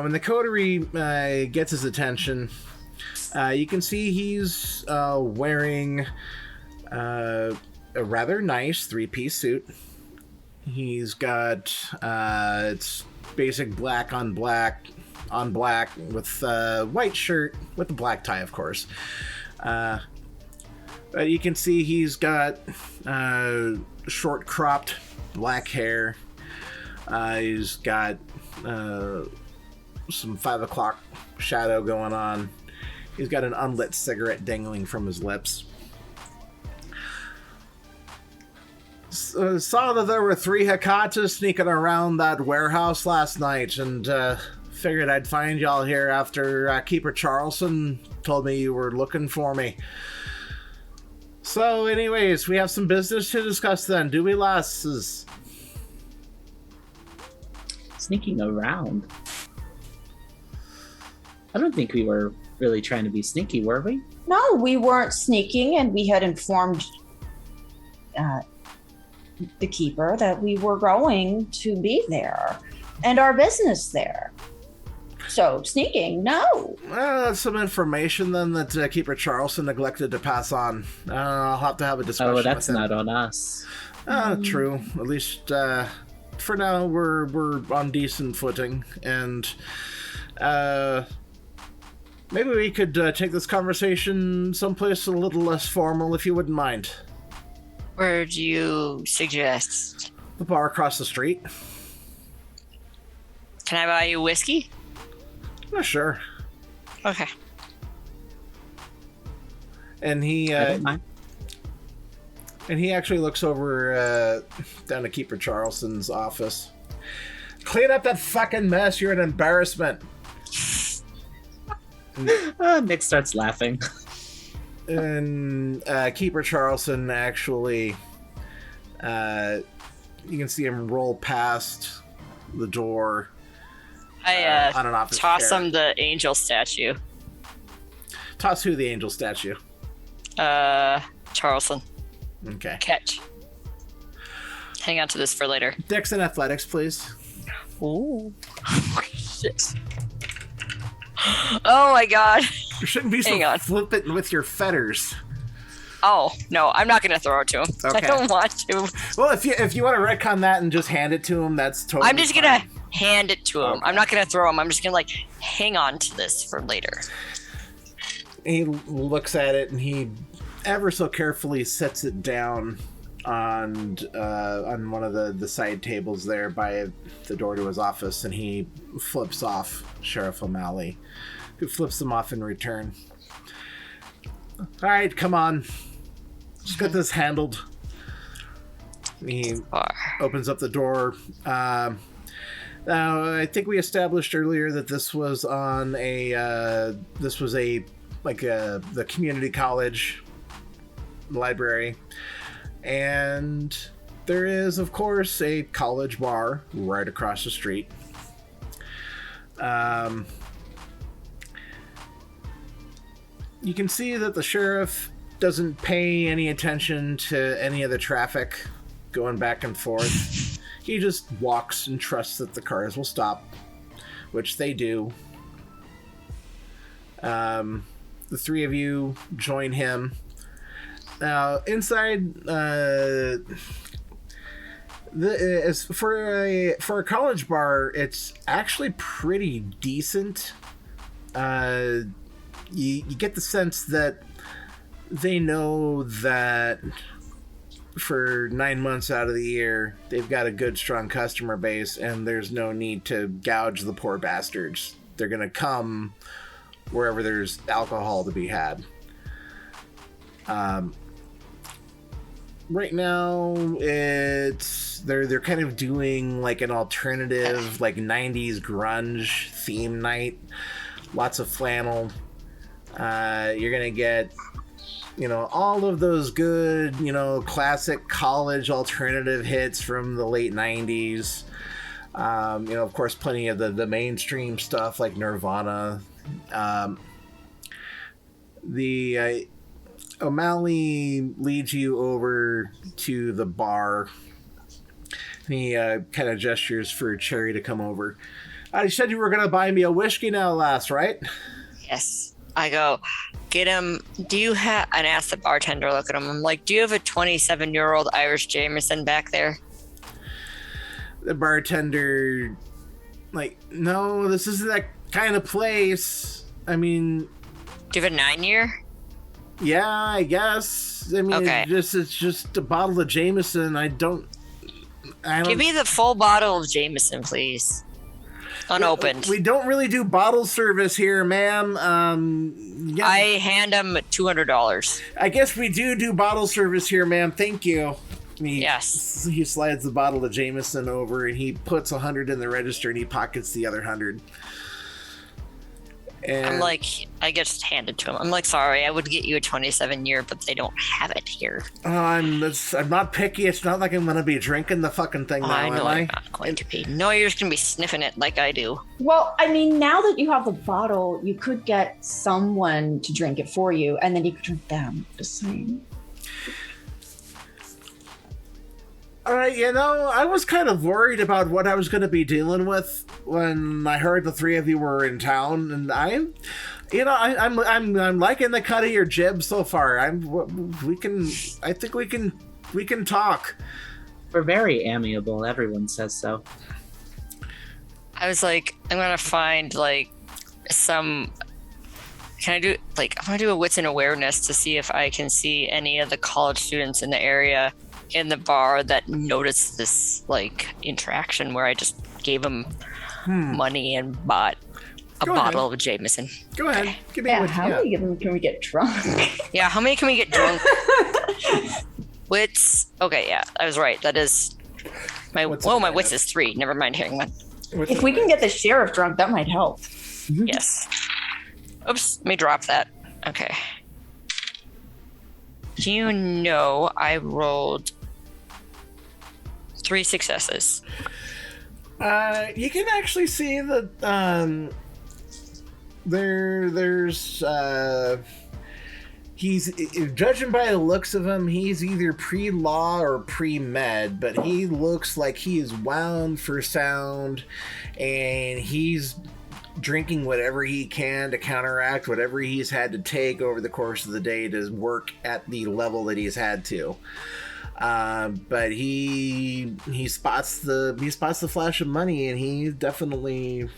[SPEAKER 1] when the coterie gets his attention, You can see he's wearing a rather nice 3-piece suit. He's got it's basic black on black with white shirt with a black tie, of course. But you can see he's got short cropped black hair. He's got some 5 o'clock shadow going on. He's got an unlit cigarette dangling from his lips. Saw that there were 3 Hakatas sneaking around that warehouse last night, and figured I'd find y'all here after Keeper Charleston told me you were looking for me. So anyways, we have some business to discuss then, do we, lasses?
[SPEAKER 4] Sneaking around? I don't think we were really trying to be sneaky, were we?
[SPEAKER 2] No, we weren't sneaking, and we had informed the keeper that we were going to be there and our business there. So sneaking, no.
[SPEAKER 1] Well, that's some information then that Keeper Charleston neglected to pass on. I'll have to have a discussion.
[SPEAKER 4] Oh, that's
[SPEAKER 1] with him.
[SPEAKER 4] not on us.
[SPEAKER 1] True. At least for now, we're on decent footing, and maybe we could take this conversation someplace a little less formal, if you wouldn't mind.
[SPEAKER 3] Where do you suggest?
[SPEAKER 1] The bar across the street.
[SPEAKER 3] Can I buy you whiskey?
[SPEAKER 1] Sure.
[SPEAKER 3] Okay.
[SPEAKER 1] And he actually looks over down to Keeper Charleston's office. Clean up that fucking mess. You're an embarrassment.
[SPEAKER 4] Nick starts laughing.
[SPEAKER 1] And Keeper Charleston actually, you can see him roll past the door.
[SPEAKER 3] I
[SPEAKER 1] on an office
[SPEAKER 3] toss
[SPEAKER 1] chair.
[SPEAKER 3] him the angel statue.
[SPEAKER 1] Toss who the angel statue?
[SPEAKER 3] Charleston.
[SPEAKER 1] Okay.
[SPEAKER 3] Catch. Hang on to this for later.
[SPEAKER 1] Dex and athletics, please.
[SPEAKER 3] Ooh. Shit. Oh my god.
[SPEAKER 1] You shouldn't be so flippant with your fetters.
[SPEAKER 3] Oh, no, I'm not going to throw it to him.
[SPEAKER 1] Okay.
[SPEAKER 3] I don't want to.
[SPEAKER 1] Well, if you want to retcon that and just hand it to him, that's totally
[SPEAKER 3] I'm just going to hand it to him.
[SPEAKER 1] Okay.
[SPEAKER 3] I'm not going to throw him. I'm just going to, hang on to this for later.
[SPEAKER 1] He looks at it and he ever so carefully sets it down on one of the side tables there by the door to his office, and he flips off Sheriff O'Malley, who flips them off in return. All right, come on. Let's get this handled. He opens up the door. Now, I think we established earlier that this was on the community college library, and there is, of course, a college bar right across the street. You can see that the sheriff doesn't pay any attention to any of the traffic going back and forth. He just walks and trusts that the cars will stop, which they do. The 3 of you join him. Now, inside, for a college bar, it's actually pretty decent. You get the sense that they know that for 9 months out of the year, they've got a good, strong customer base, and there's no need to gouge the poor bastards. They're going to come wherever there's alcohol to be had. Right now, they're kind of doing an alternative 90s grunge theme night. Lots of flannel. You're gonna get all of those good classic college alternative hits from the late 90s. Of course, plenty of the mainstream stuff like Nirvana. O'Malley leads you over to the bar. He kind of gestures for Cherry to come over. You said you were going to buy me a whiskey now, lass, right?
[SPEAKER 3] Yes. I go, get him. Do you have? And ask the bartender. Look at him. I'm like, do you have a 27-year-old Irish Jameson back there?
[SPEAKER 1] The bartender, like, no, this isn't that kind of place. I mean,
[SPEAKER 3] do you have a 9-year?
[SPEAKER 1] Yeah, I guess. I mean,
[SPEAKER 3] okay.
[SPEAKER 1] It's just a bottle of Jameson. I don't.
[SPEAKER 3] Give me the full bottle of Jameson, please. Unopened.
[SPEAKER 1] We don't really do bottle service here, ma'am. Yeah.
[SPEAKER 3] I hand him $200.
[SPEAKER 1] I guess we do bottle service here, ma'am. Thank you.
[SPEAKER 3] Yes.
[SPEAKER 1] He slides the bottle of Jameson over and he puts 100 in the register and he pockets the other 100. And
[SPEAKER 3] I'm like, I get handed to him. I'm like, sorry, I would get you a 27-year, but they don't have it here.
[SPEAKER 1] I'm not picky. It's not like I'm going to be drinking the fucking thing now,
[SPEAKER 3] I know
[SPEAKER 1] am I?
[SPEAKER 3] I'm not going to be. No, you're just going to be sniffing it like I do.
[SPEAKER 2] Well, I mean, now that you have the bottle, you could get someone to drink it for you, and then you could drink them. Just saying.
[SPEAKER 1] All right, I was kind of worried about what I was going to be dealing with when I heard the three of you were in town, and I'm liking the cut of your jib so far. I think we can talk.
[SPEAKER 4] We're very amiable. Everyone says so.
[SPEAKER 3] I was like, I'm gonna find like some. I'm gonna do a wits and awareness to see if I can see any of the college students in the area in the bar that noticed this like interaction where I just gave them money and bought a bottle of Jameson.
[SPEAKER 1] Go ahead. Give me
[SPEAKER 2] how many of them can we get drunk?
[SPEAKER 3] Yeah, how many can we get drunk? Wits. Okay, yeah, I was right. That is my wits is 3. Never mind hearing one.
[SPEAKER 2] If we can get the sheriff drunk, that might help.
[SPEAKER 3] Yes. Oops, let me drop that. Okay. I rolled 3 successes.
[SPEAKER 1] You can actually see that there's he's, judging by the looks of him, he's either pre-law or pre-med, but he looks like he is wound for sound, and he's drinking whatever he can to counteract whatever he's had to take over the course of the day to work at the level that he's had to. But he spots the flash of money, and he definitely,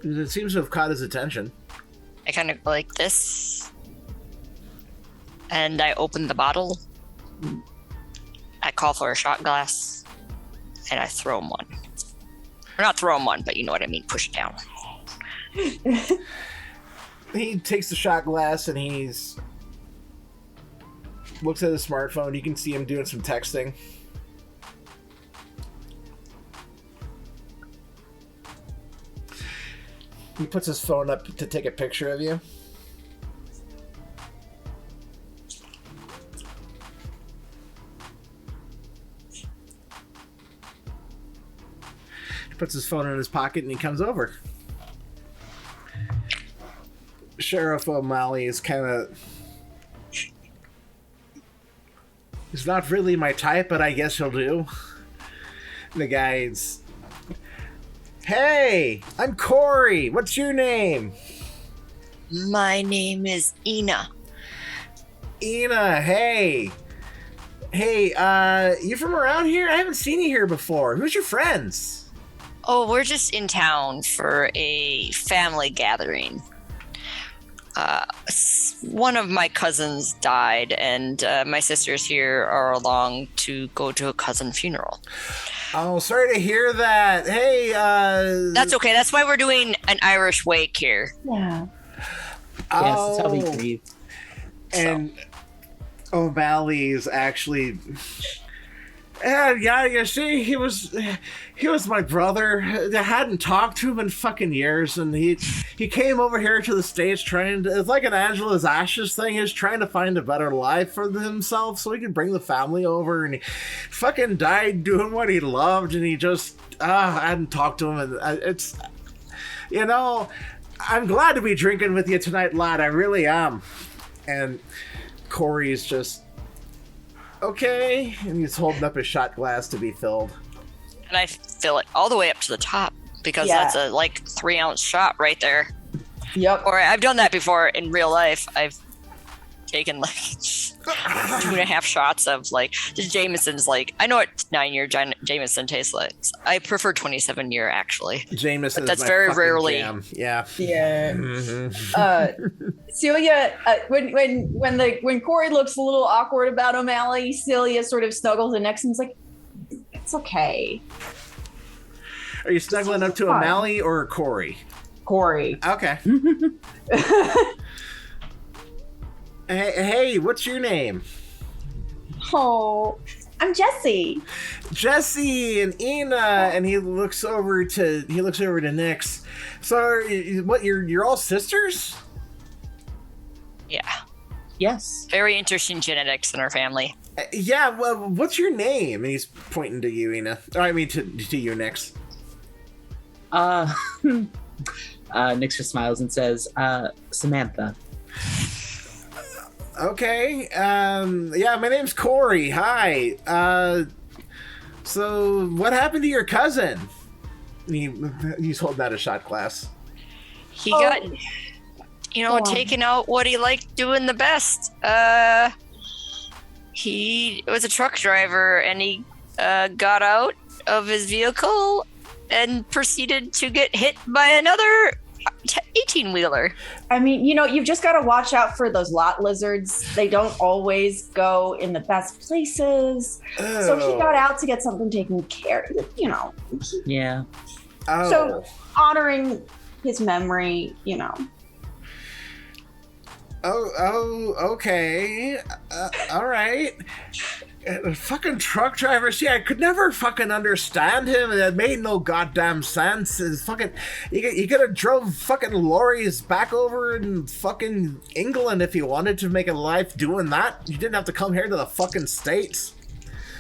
[SPEAKER 1] it seems to have caught his attention.
[SPEAKER 3] I kind of go like this, and I open the bottle. I call for a shot glass, and I throw him one. Or not throw him one, but you know what I mean, push it down.
[SPEAKER 1] He takes the shot glass and he's looks at his smartphone. You can see him doing some texting. He puts his phone up to take a picture of you. He puts his phone in his pocket and he comes over. Sheriff O'Malley is kind of... He's not really my type, but I guess he'll do. The guy's... Hey, I'm Corey. What's your name?
[SPEAKER 3] My name is Ina.
[SPEAKER 1] Ina, hey. Hey, you from around here? I haven't seen you here before. Who's your friends?
[SPEAKER 3] Oh, we're just in town for a family gathering. One of my cousins died, and my sisters here are along to go to a cousin funeral.
[SPEAKER 1] Oh, sorry to hear that. Hey,
[SPEAKER 3] That's okay. That's why we're doing an Irish wake here.
[SPEAKER 2] Yeah.
[SPEAKER 4] Yes, that's how we grieve.
[SPEAKER 1] And O'Malley's actually... Yeah, you see, he was my brother. I hadn't talked to him in fucking years, and he came over here to the States it's like an Angela's Ashes thing. He was trying to find a better life for himself so he could bring the family over, and he fucking died doing what he loved, and he just, I hadn't talked to him, and it's, I'm glad to be drinking with you tonight, lad. I really am. And Corey's just... Okay, and he's holding up his shot glass to be filled.
[SPEAKER 3] And I fill it all the way up to the top because that's a 3-ounce shot right there.
[SPEAKER 2] Yep.
[SPEAKER 3] Or I've done that before in real life. I've taken like 2.5 shots of like Jameson's. Like, I know what 9-year Jameson tastes like. I prefer 27-year actually.
[SPEAKER 1] Jameson,
[SPEAKER 3] but that's very rarely.
[SPEAKER 1] Jam. Yeah.
[SPEAKER 2] Yeah.
[SPEAKER 1] Mm-hmm.
[SPEAKER 2] Celia, when Corey looks a little awkward about O'Malley, Celia sort of snuggles in next and is like, "It's okay."
[SPEAKER 1] Are you snuggling up to O'Malley or Corey?
[SPEAKER 2] Corey.
[SPEAKER 1] Okay. Hey, what's your name?
[SPEAKER 2] Oh, I'm Jesse.
[SPEAKER 1] Jesse and Ina, and he looks over to Nyx. So, you're all sisters?
[SPEAKER 3] Yeah.
[SPEAKER 4] Yes.
[SPEAKER 3] Very interesting genetics in our family.
[SPEAKER 1] Yeah. Well, what's your name? And he's pointing to you, Ina. Oh, I mean to you, Nyx.
[SPEAKER 4] Nyx just smiles and says, Samantha.
[SPEAKER 1] Okay. Yeah, my name's Corey. Hi. So what happened to your cousin? He's holding out a shot glass.
[SPEAKER 3] He got, taken out what he liked doing the best. He was a truck driver and he got out of his vehicle and proceeded to get hit by another 18-wheeler.
[SPEAKER 2] I mean, you've just got to watch out for those lot lizards. They don't always go in the best places. Oh. So he got out to get something taken care of,
[SPEAKER 4] Yeah.
[SPEAKER 1] Oh.
[SPEAKER 2] So honoring his memory,
[SPEAKER 1] Oh, okay. All right. Fucking truck driver. See, I could never fucking understand him. It made no goddamn sense. It's fucking. You could have drove fucking lorries back over in fucking England if you wanted to make a life doing that. You didn't have to come here to the fucking States.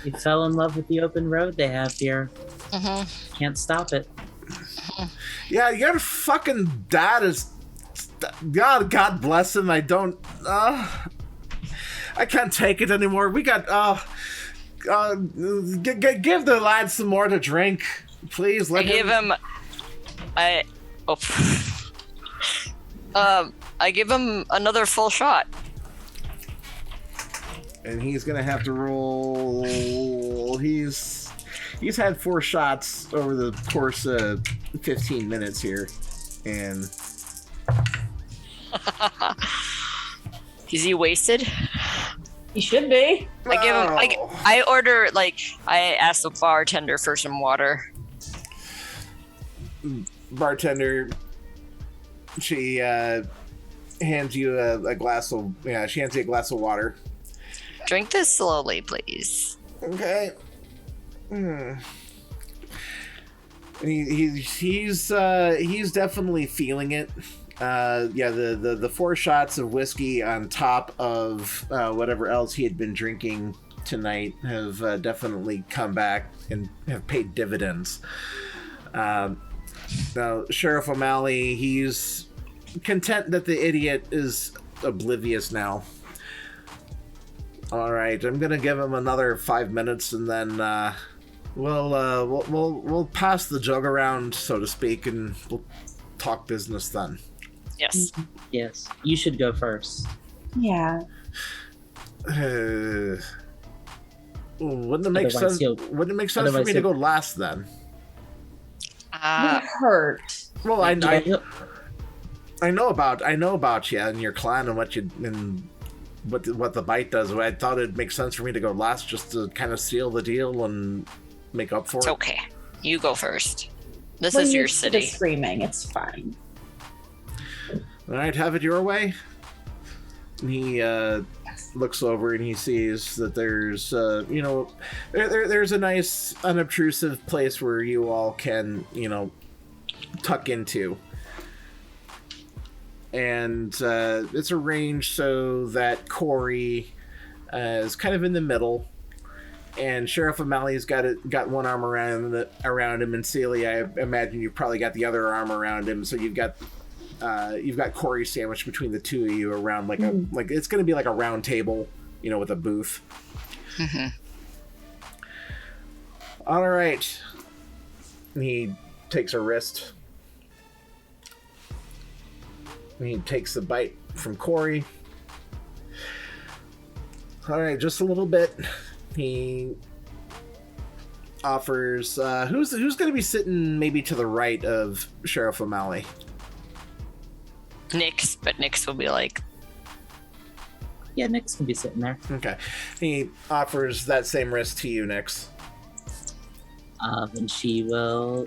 [SPEAKER 4] He fell in love with the open road they have here. Can't stop it.
[SPEAKER 1] Yeah, your fucking dad is. God bless him. I don't. I can't take it anymore. We got. Give the lad some more to drink, please. I
[SPEAKER 3] give him another full shot.
[SPEAKER 1] And he's gonna have to roll. He's had 4 shots over the course of 15 minutes here, and.
[SPEAKER 3] Is he wasted?
[SPEAKER 2] He should be.
[SPEAKER 3] I give him. I order I ask the bartender for some water.
[SPEAKER 1] Bartender, she hands you a glass of. Yeah, she hands you a glass of water.
[SPEAKER 3] Drink this slowly, please.
[SPEAKER 1] Okay. And he's definitely feeling it. Yeah, the 4 shots of whiskey on top of whatever else he had been drinking tonight have definitely come back and have paid dividends. Now, Sheriff O'Malley, he's content that the idiot is oblivious now. All right, I'm gonna give him another 5 minutes, and then we'll pass the jug around, so to speak, and we'll talk business then.
[SPEAKER 3] Yes.
[SPEAKER 4] Yes. You should go first.
[SPEAKER 2] Yeah.
[SPEAKER 1] Wouldn't it make sense for me to go last then?
[SPEAKER 2] We hurt.
[SPEAKER 1] Well, I know about you and your clan and what the bite does. I thought it'd make sense for me to go last just to kind of seal the deal and make up for it.
[SPEAKER 3] It's okay. You go first. This is your city.
[SPEAKER 2] Screaming. It's fine.
[SPEAKER 1] All right, have it your way. And he looks over and he sees that there's, there's a nice unobtrusive place where you all can, tuck into. And it's arranged so that Corey is kind of in the middle, and Sheriff O'Malley's got one arm around him, and Celia, I imagine you've probably got the other arm around him, so you've got Corey sandwiched between the two of you around like it's going to be like a round table, with a booth.
[SPEAKER 3] Mm-hmm.
[SPEAKER 1] All right. And he takes a wrist. He takes a bite from Corey. All right, just a little bit. He offers, who's going to be sitting maybe to the right of Sheriff O'Malley?
[SPEAKER 3] Nix, but Nix will be like...
[SPEAKER 4] Yeah, Nix can be sitting there.
[SPEAKER 1] Okay. He offers that same risk to you, Nix.
[SPEAKER 4] And she'll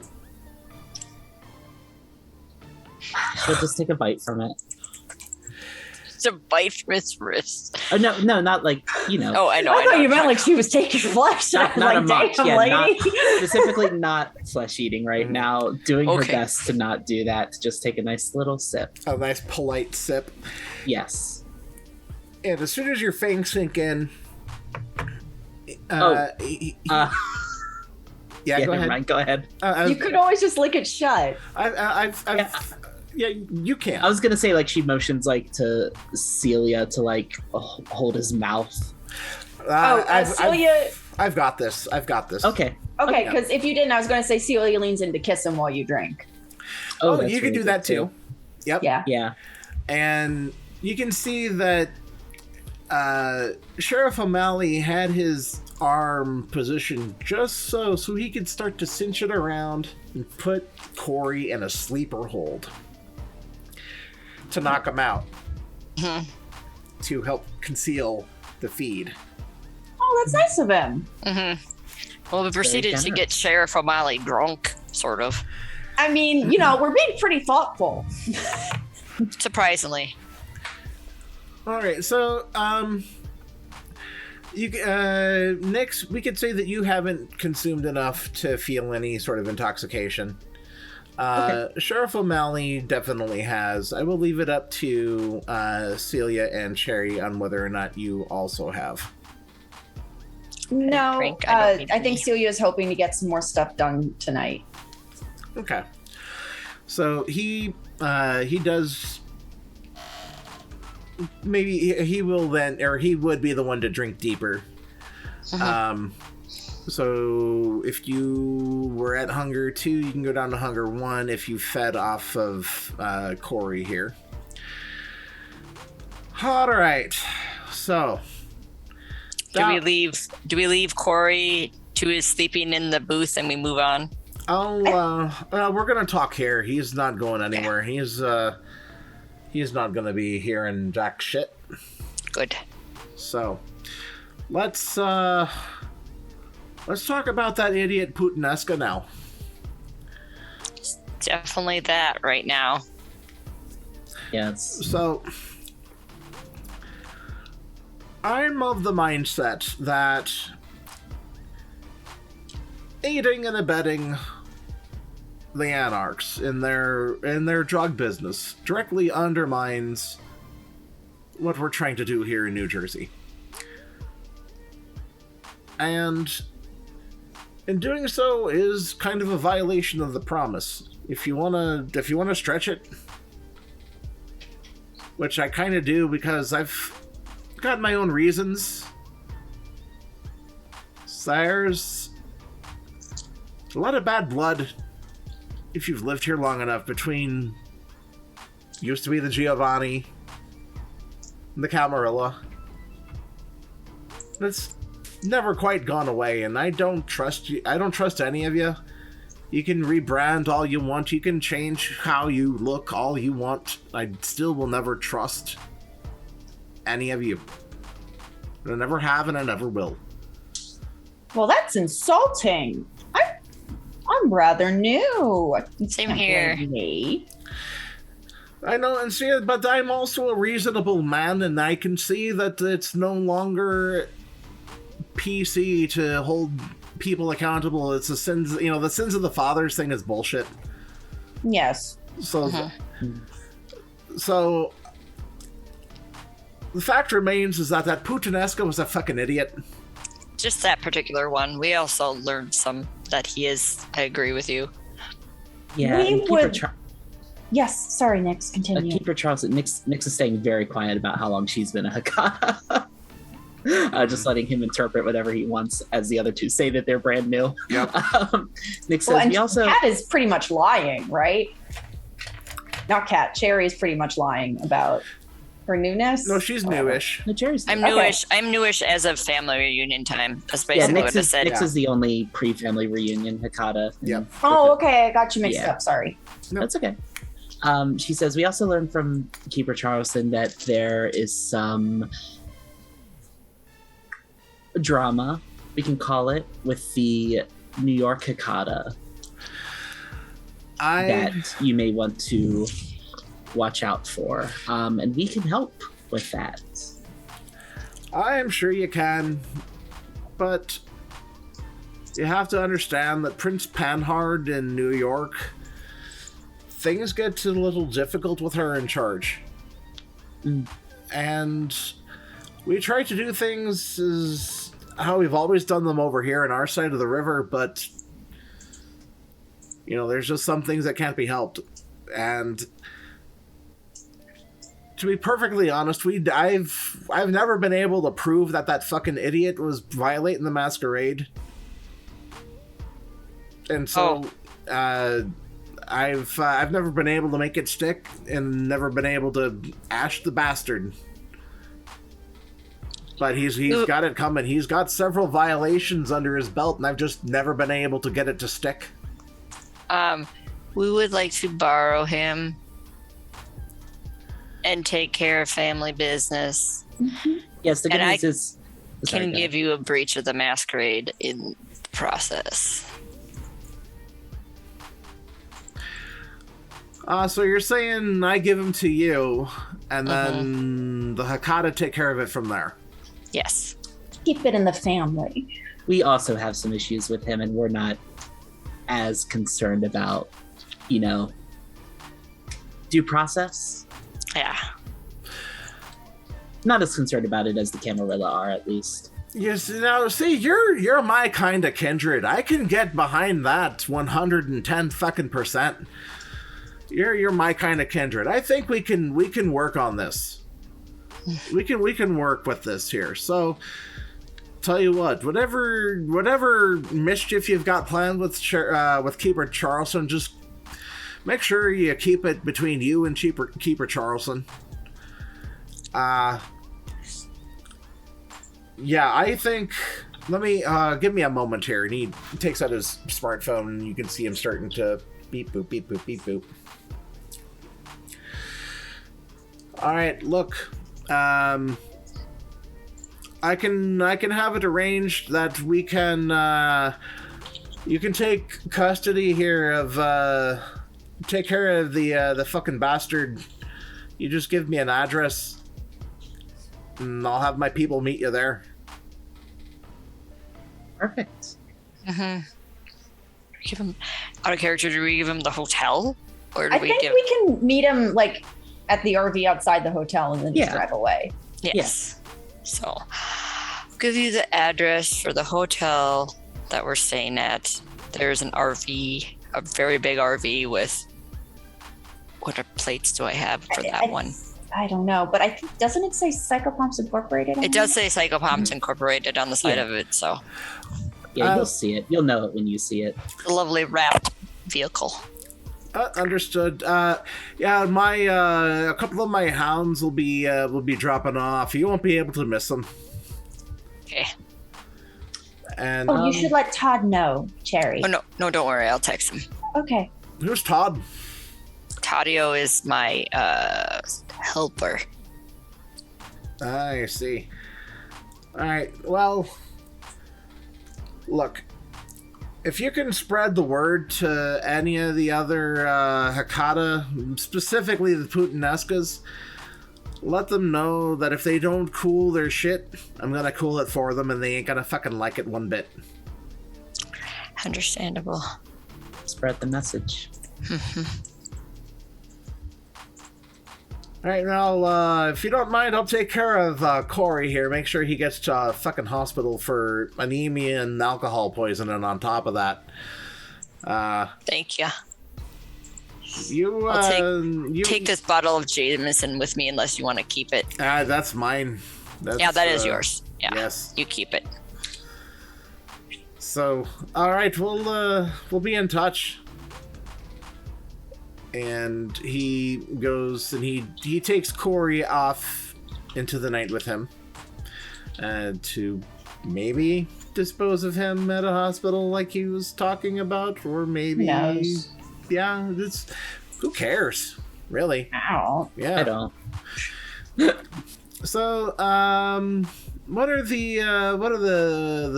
[SPEAKER 4] just take a bite from it.
[SPEAKER 3] It's a bite from its wrist.
[SPEAKER 4] Oh, no, not like,
[SPEAKER 3] Oh, I know.
[SPEAKER 2] I thought you meant like she was taking flesh.
[SPEAKER 4] Not
[SPEAKER 2] like,
[SPEAKER 4] a munch.
[SPEAKER 2] damn,
[SPEAKER 4] Yeah,
[SPEAKER 2] lady.
[SPEAKER 4] specifically not flesh eating right now. Doing her best to not do that. To just take a nice little sip.
[SPEAKER 1] A nice polite sip.
[SPEAKER 4] Yes.
[SPEAKER 1] And as soon as your fangs sink in,
[SPEAKER 4] yeah,
[SPEAKER 1] go ahead.
[SPEAKER 4] Mind. Go ahead.
[SPEAKER 2] You could always just lick it shut.
[SPEAKER 1] Yeah, you can.
[SPEAKER 4] I was gonna say, like, she motions like to Celia to like hold his mouth.
[SPEAKER 2] Celia.
[SPEAKER 1] I've got this.
[SPEAKER 4] Okay,
[SPEAKER 2] because if you didn't, I was going to say Celia leans in to kiss him while you drink.
[SPEAKER 1] Oh, you can do that too. Yep.
[SPEAKER 2] Yeah.
[SPEAKER 1] And you can see that Sheriff O'Malley had his arm positioned just so he could start to cinch it around and put Corey in a sleeper hold to knock him out, to help conceal the feed.
[SPEAKER 2] Oh, that's nice of him.
[SPEAKER 3] Well, we proceeded to get Sheriff O'Malley drunk, sort of.
[SPEAKER 2] I mean, we're being pretty thoughtful.
[SPEAKER 3] Surprisingly.
[SPEAKER 1] All right, so Nix, we could say that you haven't consumed enough to feel any sort of intoxication. Sheriff O'Malley definitely has. I will leave it up to Celia and Cherry on whether or not you also have.
[SPEAKER 2] No,
[SPEAKER 3] Frank,
[SPEAKER 2] I think Celia is hoping to get some more stuff done tonight.
[SPEAKER 1] Okay. So he does. Maybe he will then, or he would be the one to drink deeper. So if you were at hunger 2, you can go down to hunger 1 if you fed off of Corey here. All right. So
[SPEAKER 3] do we leave Corey to his sleeping in the booth and we move on?
[SPEAKER 1] We're gonna talk here. He's not going anywhere. He's not gonna be hearing jack shit.
[SPEAKER 3] Good.
[SPEAKER 1] So let's talk about that idiot Putanesca now.
[SPEAKER 3] It's definitely that right now.
[SPEAKER 4] Yes.
[SPEAKER 1] So I'm of the mindset that aiding and abetting the Anarchs in their drug business directly undermines what we're trying to do here in New Jersey. And in doing so is kind of a violation of the promise. If you wanna stretch it, which I kind of do because I've got my own reasons. There's a lot of bad blood if you've lived here long enough between used to be the Giovanni and the Camarilla. That's never quite gone away, and I don't trust you. I don't trust any of you. You can rebrand all you want. You can change how you look all you want. I still will never trust any of you. I never have, and I never will.
[SPEAKER 2] Well, that's insulting. I'm rather new.
[SPEAKER 3] Same here.
[SPEAKER 2] Me.
[SPEAKER 1] I know, and see, but I'm also a reasonable man, and I can see that it's no longer PC to hold people accountable. It's the sins, the sins of the fathers thing is bullshit.
[SPEAKER 2] Yes.
[SPEAKER 1] So the fact remains is that Putanesca was a fucking idiot.
[SPEAKER 3] Just that particular one. We also learned some that he is. I agree with you.
[SPEAKER 4] Yeah.
[SPEAKER 2] We would... Yes, sorry, Nix, continue.
[SPEAKER 4] Keeper Charles, Nix is staying very quiet about how long she's been a Hakata. Just letting him interpret whatever he wants as the other two say that they're brand new.
[SPEAKER 1] Yep.
[SPEAKER 4] Nick says,
[SPEAKER 2] Kat is pretty much lying, right? not Kat. Cherry is pretty much lying about her newness.
[SPEAKER 1] No, she's newish.
[SPEAKER 4] No, Cherry's
[SPEAKER 3] I'm newish. I'm newish as of family reunion time. That's basically what I said.
[SPEAKER 4] Nix is the only pre-family reunion Hakata.
[SPEAKER 1] Yep.
[SPEAKER 2] Oh, okay. I got you mixed up. Sorry.
[SPEAKER 1] No.
[SPEAKER 4] That's okay. She says, we also learned from Keeper Charleston that there is some drama, we can call it, with the New York Hakata that you may want to watch out for. And we can help with that.
[SPEAKER 1] I am sure you can, but you have to understand that Prince Panhard in New York, things get a little difficult with her in charge. And we try to do things as how we've always done them over here on our side of the river, but there's just some things that can't be helped. And to be perfectly honest, I've never been able to prove that fucking idiot was violating the masquerade. And so I've never been able to make it stick, and never been able to ash the bastard. But he's got it coming. He's got several violations under his belt, and I've just never been able to get it to stick.
[SPEAKER 3] We would like to borrow him and take care of family business.
[SPEAKER 2] Mm-hmm.
[SPEAKER 4] Yes, the good news is...
[SPEAKER 3] Can give you a breach of the masquerade in the process.
[SPEAKER 1] So you're saying I give him to you, and then the Hakata take care of it from there?
[SPEAKER 3] Yes.
[SPEAKER 2] Keep it in the family.
[SPEAKER 4] We also have some issues with him, and we're not as concerned about, due process.
[SPEAKER 3] Yeah.
[SPEAKER 4] Not as concerned about it as the Camarilla are, at least.
[SPEAKER 1] Yes, see, you're my kind of kindred. I can get behind that 110 fucking %. You're my kind of kindred. I think we can work on this. We can work with this here. So, tell you what, whatever mischief you've got planned with Keeper Charleston, just make sure you keep it between you and Keeper Charleston. Yeah, I think. Let me give me a moment here. And he takes out his smartphone, and you can see him starting to beep boop beep boop beep boop. All right, look. I can have it arranged that we can. You can take custody here of. Take care of the fucking bastard. You just give me an address, and I'll have my people meet you there.
[SPEAKER 4] Perfect.
[SPEAKER 3] Give him out of character. Do we give him the hotel, or do
[SPEAKER 2] I think we can meet him at the RV outside the hotel and then just drive away.
[SPEAKER 3] Yes. So, I'll give you the address for the hotel that we're staying at. There's an RV, a very big RV with. What plates do I have for that one?
[SPEAKER 2] I don't know, but I think, doesn't it say Psychopomps Incorporated?
[SPEAKER 3] It does say Psychopomps Incorporated on the side of it, so.
[SPEAKER 4] Yeah, you'll see it. You'll know it when you see it.
[SPEAKER 3] A lovely wrapped vehicle.
[SPEAKER 1] Understood. Yeah, my a couple of my hounds will be dropping off. You won't be able to miss them.
[SPEAKER 3] Okay.
[SPEAKER 1] And
[SPEAKER 2] you should let Todd know, Cherry.
[SPEAKER 3] Oh no, don't worry. I'll text him.
[SPEAKER 2] Okay.
[SPEAKER 1] Who's Todd?
[SPEAKER 3] Tadio is my helper.
[SPEAKER 1] I see. All right. Well, look. If you can spread the word to any of the other Hakata, specifically the Putanescas, let them know that if they don't cool their shit, I'm gonna cool it for them, and they ain't gonna fucking like it one bit.
[SPEAKER 3] Understandable.
[SPEAKER 4] Spread the message.
[SPEAKER 1] All right, now, if you don't mind, I'll take care of Corey here. Make sure he gets to a fucking hospital for anemia and alcohol poisoning on top of that.
[SPEAKER 3] Thank you.
[SPEAKER 1] You
[SPEAKER 3] take this bottle of Jameson with me unless you want to keep it.
[SPEAKER 1] That's mine.
[SPEAKER 3] That is yours. Yeah.
[SPEAKER 1] Yes.
[SPEAKER 3] You keep it.
[SPEAKER 1] So, all right, we'll be in touch. and he goes and he takes Corey off into the night with him to maybe dispose of him at a hospital like he was talking about, or maybe yeah, who cares, really?
[SPEAKER 2] Ow.
[SPEAKER 1] Yeah,
[SPEAKER 4] I don't.
[SPEAKER 1] So, what are the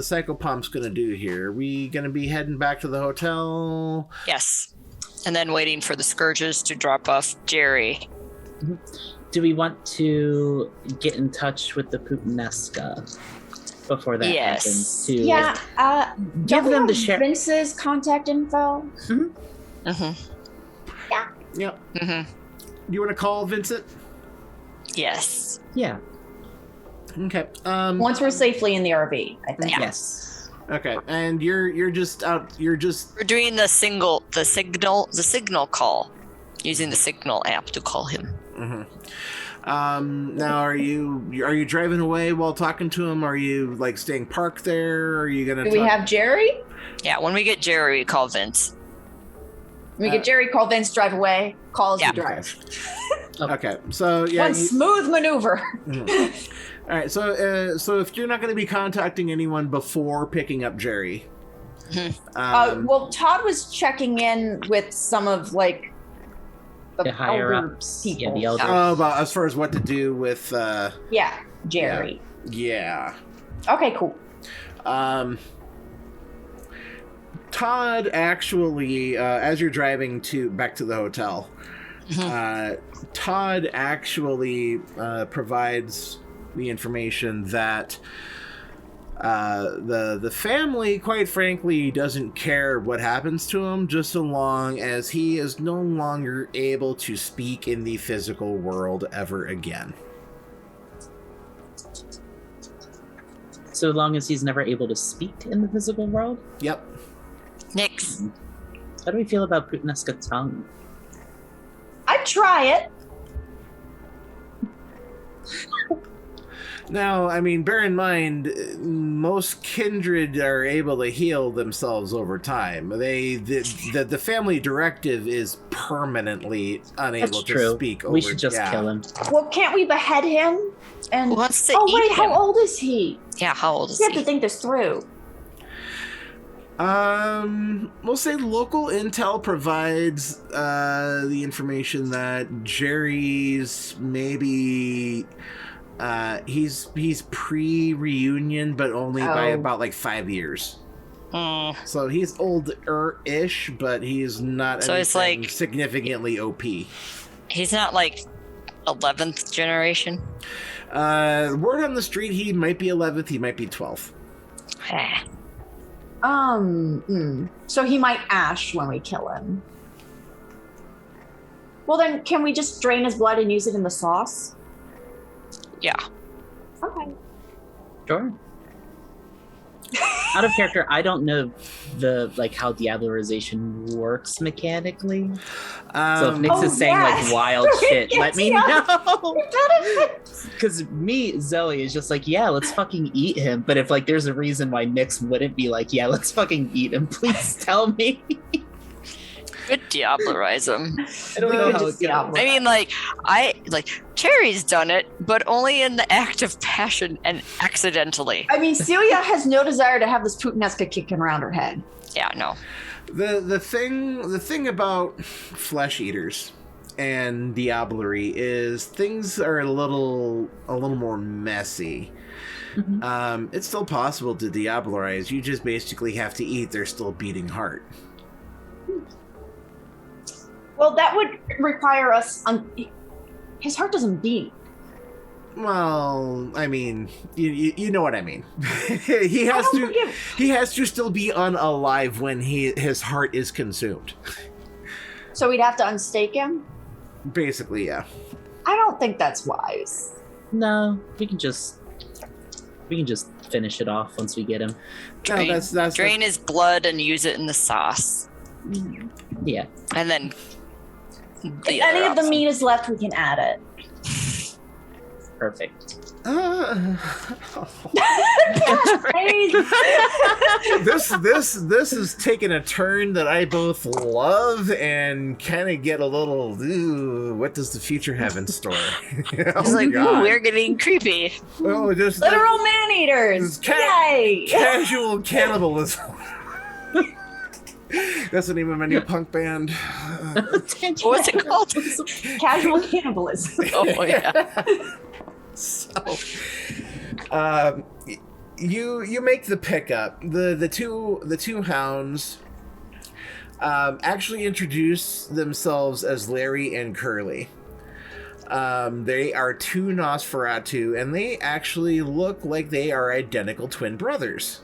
[SPEAKER 1] Psychopomps gonna do here? Are we gonna be heading back to the hotel?
[SPEAKER 3] Yes. And then waiting for the Scourges to drop off Jerry.
[SPEAKER 4] Do we want to get in touch with the Putanesca before that happens?
[SPEAKER 2] Give
[SPEAKER 4] them the share.
[SPEAKER 2] Vince's contact info.
[SPEAKER 1] Yeah. You want to call Vincent?
[SPEAKER 3] Yes.
[SPEAKER 4] Yeah.
[SPEAKER 1] Okay.
[SPEAKER 2] Once we're safely in the RV, I think.
[SPEAKER 3] Yeah.
[SPEAKER 4] Yes.
[SPEAKER 1] Okay, and you're just out. We're
[SPEAKER 3] doing the signal call, using the signal app to call him.
[SPEAKER 1] Now, are you driving away while talking to him? Are you like staying parked there? Are you gonna?
[SPEAKER 2] Do we have Jerry?
[SPEAKER 3] Yeah. When we get Jerry, we call Vince.
[SPEAKER 2] We get Jerry, call Vince, drive away, call as we drive.
[SPEAKER 1] Okay, so
[SPEAKER 2] One smooth maneuver.
[SPEAKER 1] All right, so if you're not going to be contacting anyone before picking up Jerry,
[SPEAKER 2] well, Todd was checking in with some of like the
[SPEAKER 4] higher
[SPEAKER 2] elder
[SPEAKER 4] ups,
[SPEAKER 2] people.
[SPEAKER 4] the elders.
[SPEAKER 1] about as far as what to do with
[SPEAKER 2] Jerry.
[SPEAKER 1] Yeah.
[SPEAKER 2] Okay, cool.
[SPEAKER 1] Todd actually, as you're driving back to the hotel, Todd actually provides the information that the family, quite frankly, doesn't care what happens to him, just so long as he is no longer able to speak in the physical world ever again.
[SPEAKER 4] So long as he's never able to speak in the physical world?
[SPEAKER 1] Yep.
[SPEAKER 3] Nix.
[SPEAKER 4] How do we feel about Putanesca tongue?
[SPEAKER 2] I'd try it.
[SPEAKER 1] Now, I mean, bear in mind, most kindred are able to heal themselves over time. The family directive is permanently unable to speak.
[SPEAKER 4] We should just kill him.
[SPEAKER 2] Well, can't we behead him? And
[SPEAKER 3] Who wants to eat him?
[SPEAKER 2] How old is he?
[SPEAKER 3] Yeah, how old is
[SPEAKER 2] We
[SPEAKER 3] he?
[SPEAKER 2] have to think this through.
[SPEAKER 1] We'll say local intel provides the information that Jerry's maybe he's pre-reunion, but only by about like 5 years. So he's older-ish, but he's not anything significantly OP.
[SPEAKER 3] He's not like 11th generation.
[SPEAKER 1] Word on the street, he might be 11th, he might be 12th.
[SPEAKER 2] So he might ash when we kill him. Well, then can we just drain his blood and use it in the sauce?
[SPEAKER 3] Yeah.
[SPEAKER 2] Okay.
[SPEAKER 4] Sure. Out of character, I don't know how diablerization works mechanically. So if Nix is saying like wild shit, let me know. Because Zoe is just like, yeah, let's fucking eat him. But if like there's a reason why Nix wouldn't be like, yeah, let's fucking eat him, please tell me.
[SPEAKER 3] Good diablerize him.
[SPEAKER 4] I don't know how it goes.
[SPEAKER 3] I mean, Cherry's done it, but only in the act of passion and accidentally.
[SPEAKER 2] I mean, Celia has no desire to have this Putanesca kicking around her head.
[SPEAKER 3] Yeah, no.
[SPEAKER 1] The thing about flesh eaters and diablerie is things are a little more messy. It's still possible to diablerize. You just basically have to eat their still beating heart.
[SPEAKER 2] Well, that would require us. His heart doesn't beat.
[SPEAKER 1] Well, I mean, you know what I mean. he has to still be unalive when his heart is consumed.
[SPEAKER 2] So we'd have to unstake him?
[SPEAKER 1] Basically, yeah.
[SPEAKER 2] I don't think that's wise.
[SPEAKER 4] No, we can just finish it off once we get him.
[SPEAKER 3] Drain his blood and use it in the sauce.
[SPEAKER 4] Yeah.
[SPEAKER 3] And then
[SPEAKER 2] if any of the meat is left, we can add it.
[SPEAKER 4] perfect.
[SPEAKER 1] This is taking a turn that I both love and kind of get a little. Ooh, what does the future have in store?
[SPEAKER 3] It's like, ooh, we're getting creepy.
[SPEAKER 1] Oh, just
[SPEAKER 2] literal man eaters! Yay!
[SPEAKER 1] Casual cannibalism. That's the name of my new punk band.
[SPEAKER 3] What's it called?
[SPEAKER 2] Casual cannibalism.
[SPEAKER 3] Oh yeah.
[SPEAKER 1] So, you make the pickup. The two hounds actually introduce themselves as Larry and Curly. They are two Nosferatu, and they actually look like they are identical twin brothers.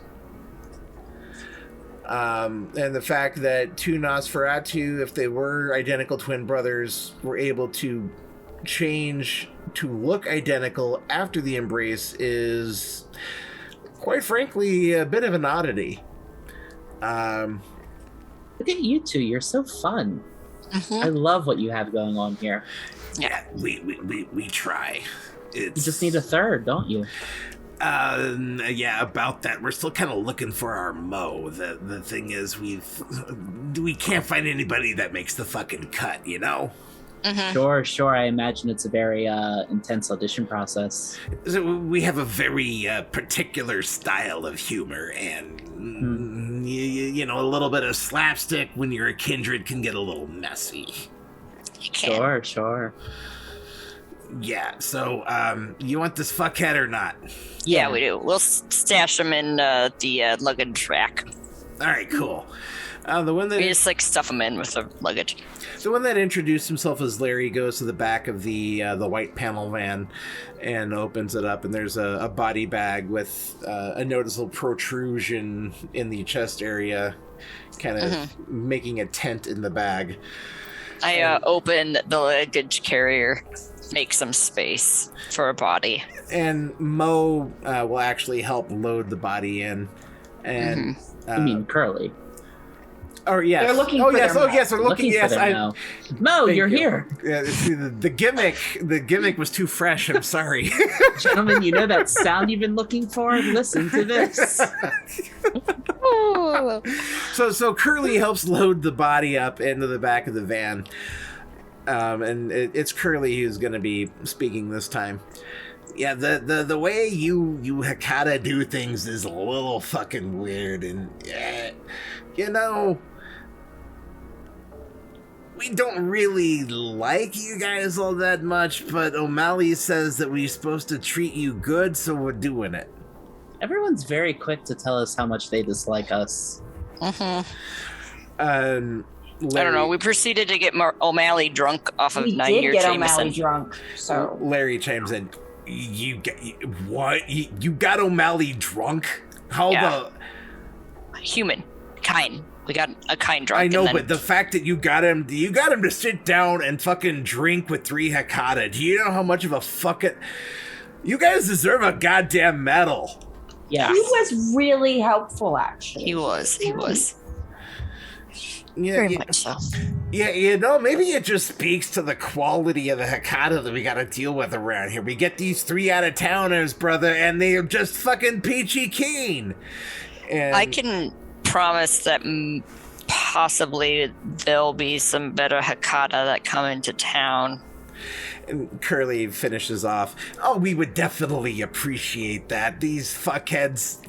[SPEAKER 1] And the fact that two Nosferatu, if they were identical twin brothers, were able to change to look identical after the embrace is, quite frankly, a bit of an oddity.
[SPEAKER 4] Look at you two. You're so fun. Mm-hmm. I love what you have going on here.
[SPEAKER 1] Yeah, we try.
[SPEAKER 4] You just need a third, don't you?
[SPEAKER 1] Yeah, about that. We're still kind of looking for our Mo. The thing is, we can't find anybody that makes the fucking cut, you know?
[SPEAKER 3] Mm-hmm.
[SPEAKER 4] Sure. I imagine it's a very intense audition process.
[SPEAKER 1] So we have a very particular style of humor, and you know, a little bit of slapstick when you're a kindred can get a little messy.
[SPEAKER 4] Sure.
[SPEAKER 1] Yeah, so, you want this fuckhead or not?
[SPEAKER 3] Yeah, we do. We'll stash him in the luggage rack.
[SPEAKER 1] All right, cool. The one that
[SPEAKER 3] we just stuff him in with the luggage.
[SPEAKER 1] The one that introduced himself as Larry goes to the back of the white panel van and opens it up, and there's a body bag with a noticeable protrusion in the chest area, kind of making a tent in the bag.
[SPEAKER 3] I open the luggage carrier, make some space for a body.
[SPEAKER 1] And Mo will actually help load the body in. And
[SPEAKER 4] you mean Curly?
[SPEAKER 1] Oh yes.
[SPEAKER 2] They're looking for
[SPEAKER 1] yes.
[SPEAKER 2] their
[SPEAKER 1] Oh yes. They're looking. Yes.
[SPEAKER 4] Mo, you're here.
[SPEAKER 1] Yeah. See, the gimmick was too fresh. I'm sorry.
[SPEAKER 4] Gentlemen, you know that sound you've been looking for? Listen to this.
[SPEAKER 1] So Curly helps load the body up into the back of the van. And it's Curly who's going to be speaking this time. Yeah, the way you Hakata do things is a little fucking weird, and you know, we don't really like you guys all that much, but O'Malley says that we're supposed to treat you good, so we're doing it.
[SPEAKER 4] Everyone's very quick to tell us how much they dislike us.
[SPEAKER 3] I don't know. We proceeded to get O'Malley drunk off of 9-year Jameson. We did get
[SPEAKER 2] O'Malley drunk, so...
[SPEAKER 1] Larry chimes in. What? You got O'Malley drunk?
[SPEAKER 3] Human. Kind. We got a kind drunk.
[SPEAKER 1] I know, but the fact that you got him to sit down and fucking drink with 3 Hakata. Do you know how much of a fucking... You guys deserve a goddamn medal.
[SPEAKER 4] Yeah.
[SPEAKER 2] He was really helpful, actually.
[SPEAKER 3] He was.
[SPEAKER 1] Yeah,
[SPEAKER 3] very much so.
[SPEAKER 1] Yeah, you know, maybe it just speaks to the quality of the Hakata that we gotta deal with around here. We get these 3 out-of-towners, brother, and they are just fucking peachy keen. And
[SPEAKER 3] I can promise that possibly there'll be some better Hakata that come into town.
[SPEAKER 1] And Curly finishes off. Oh, we would definitely appreciate that. These fuckheads,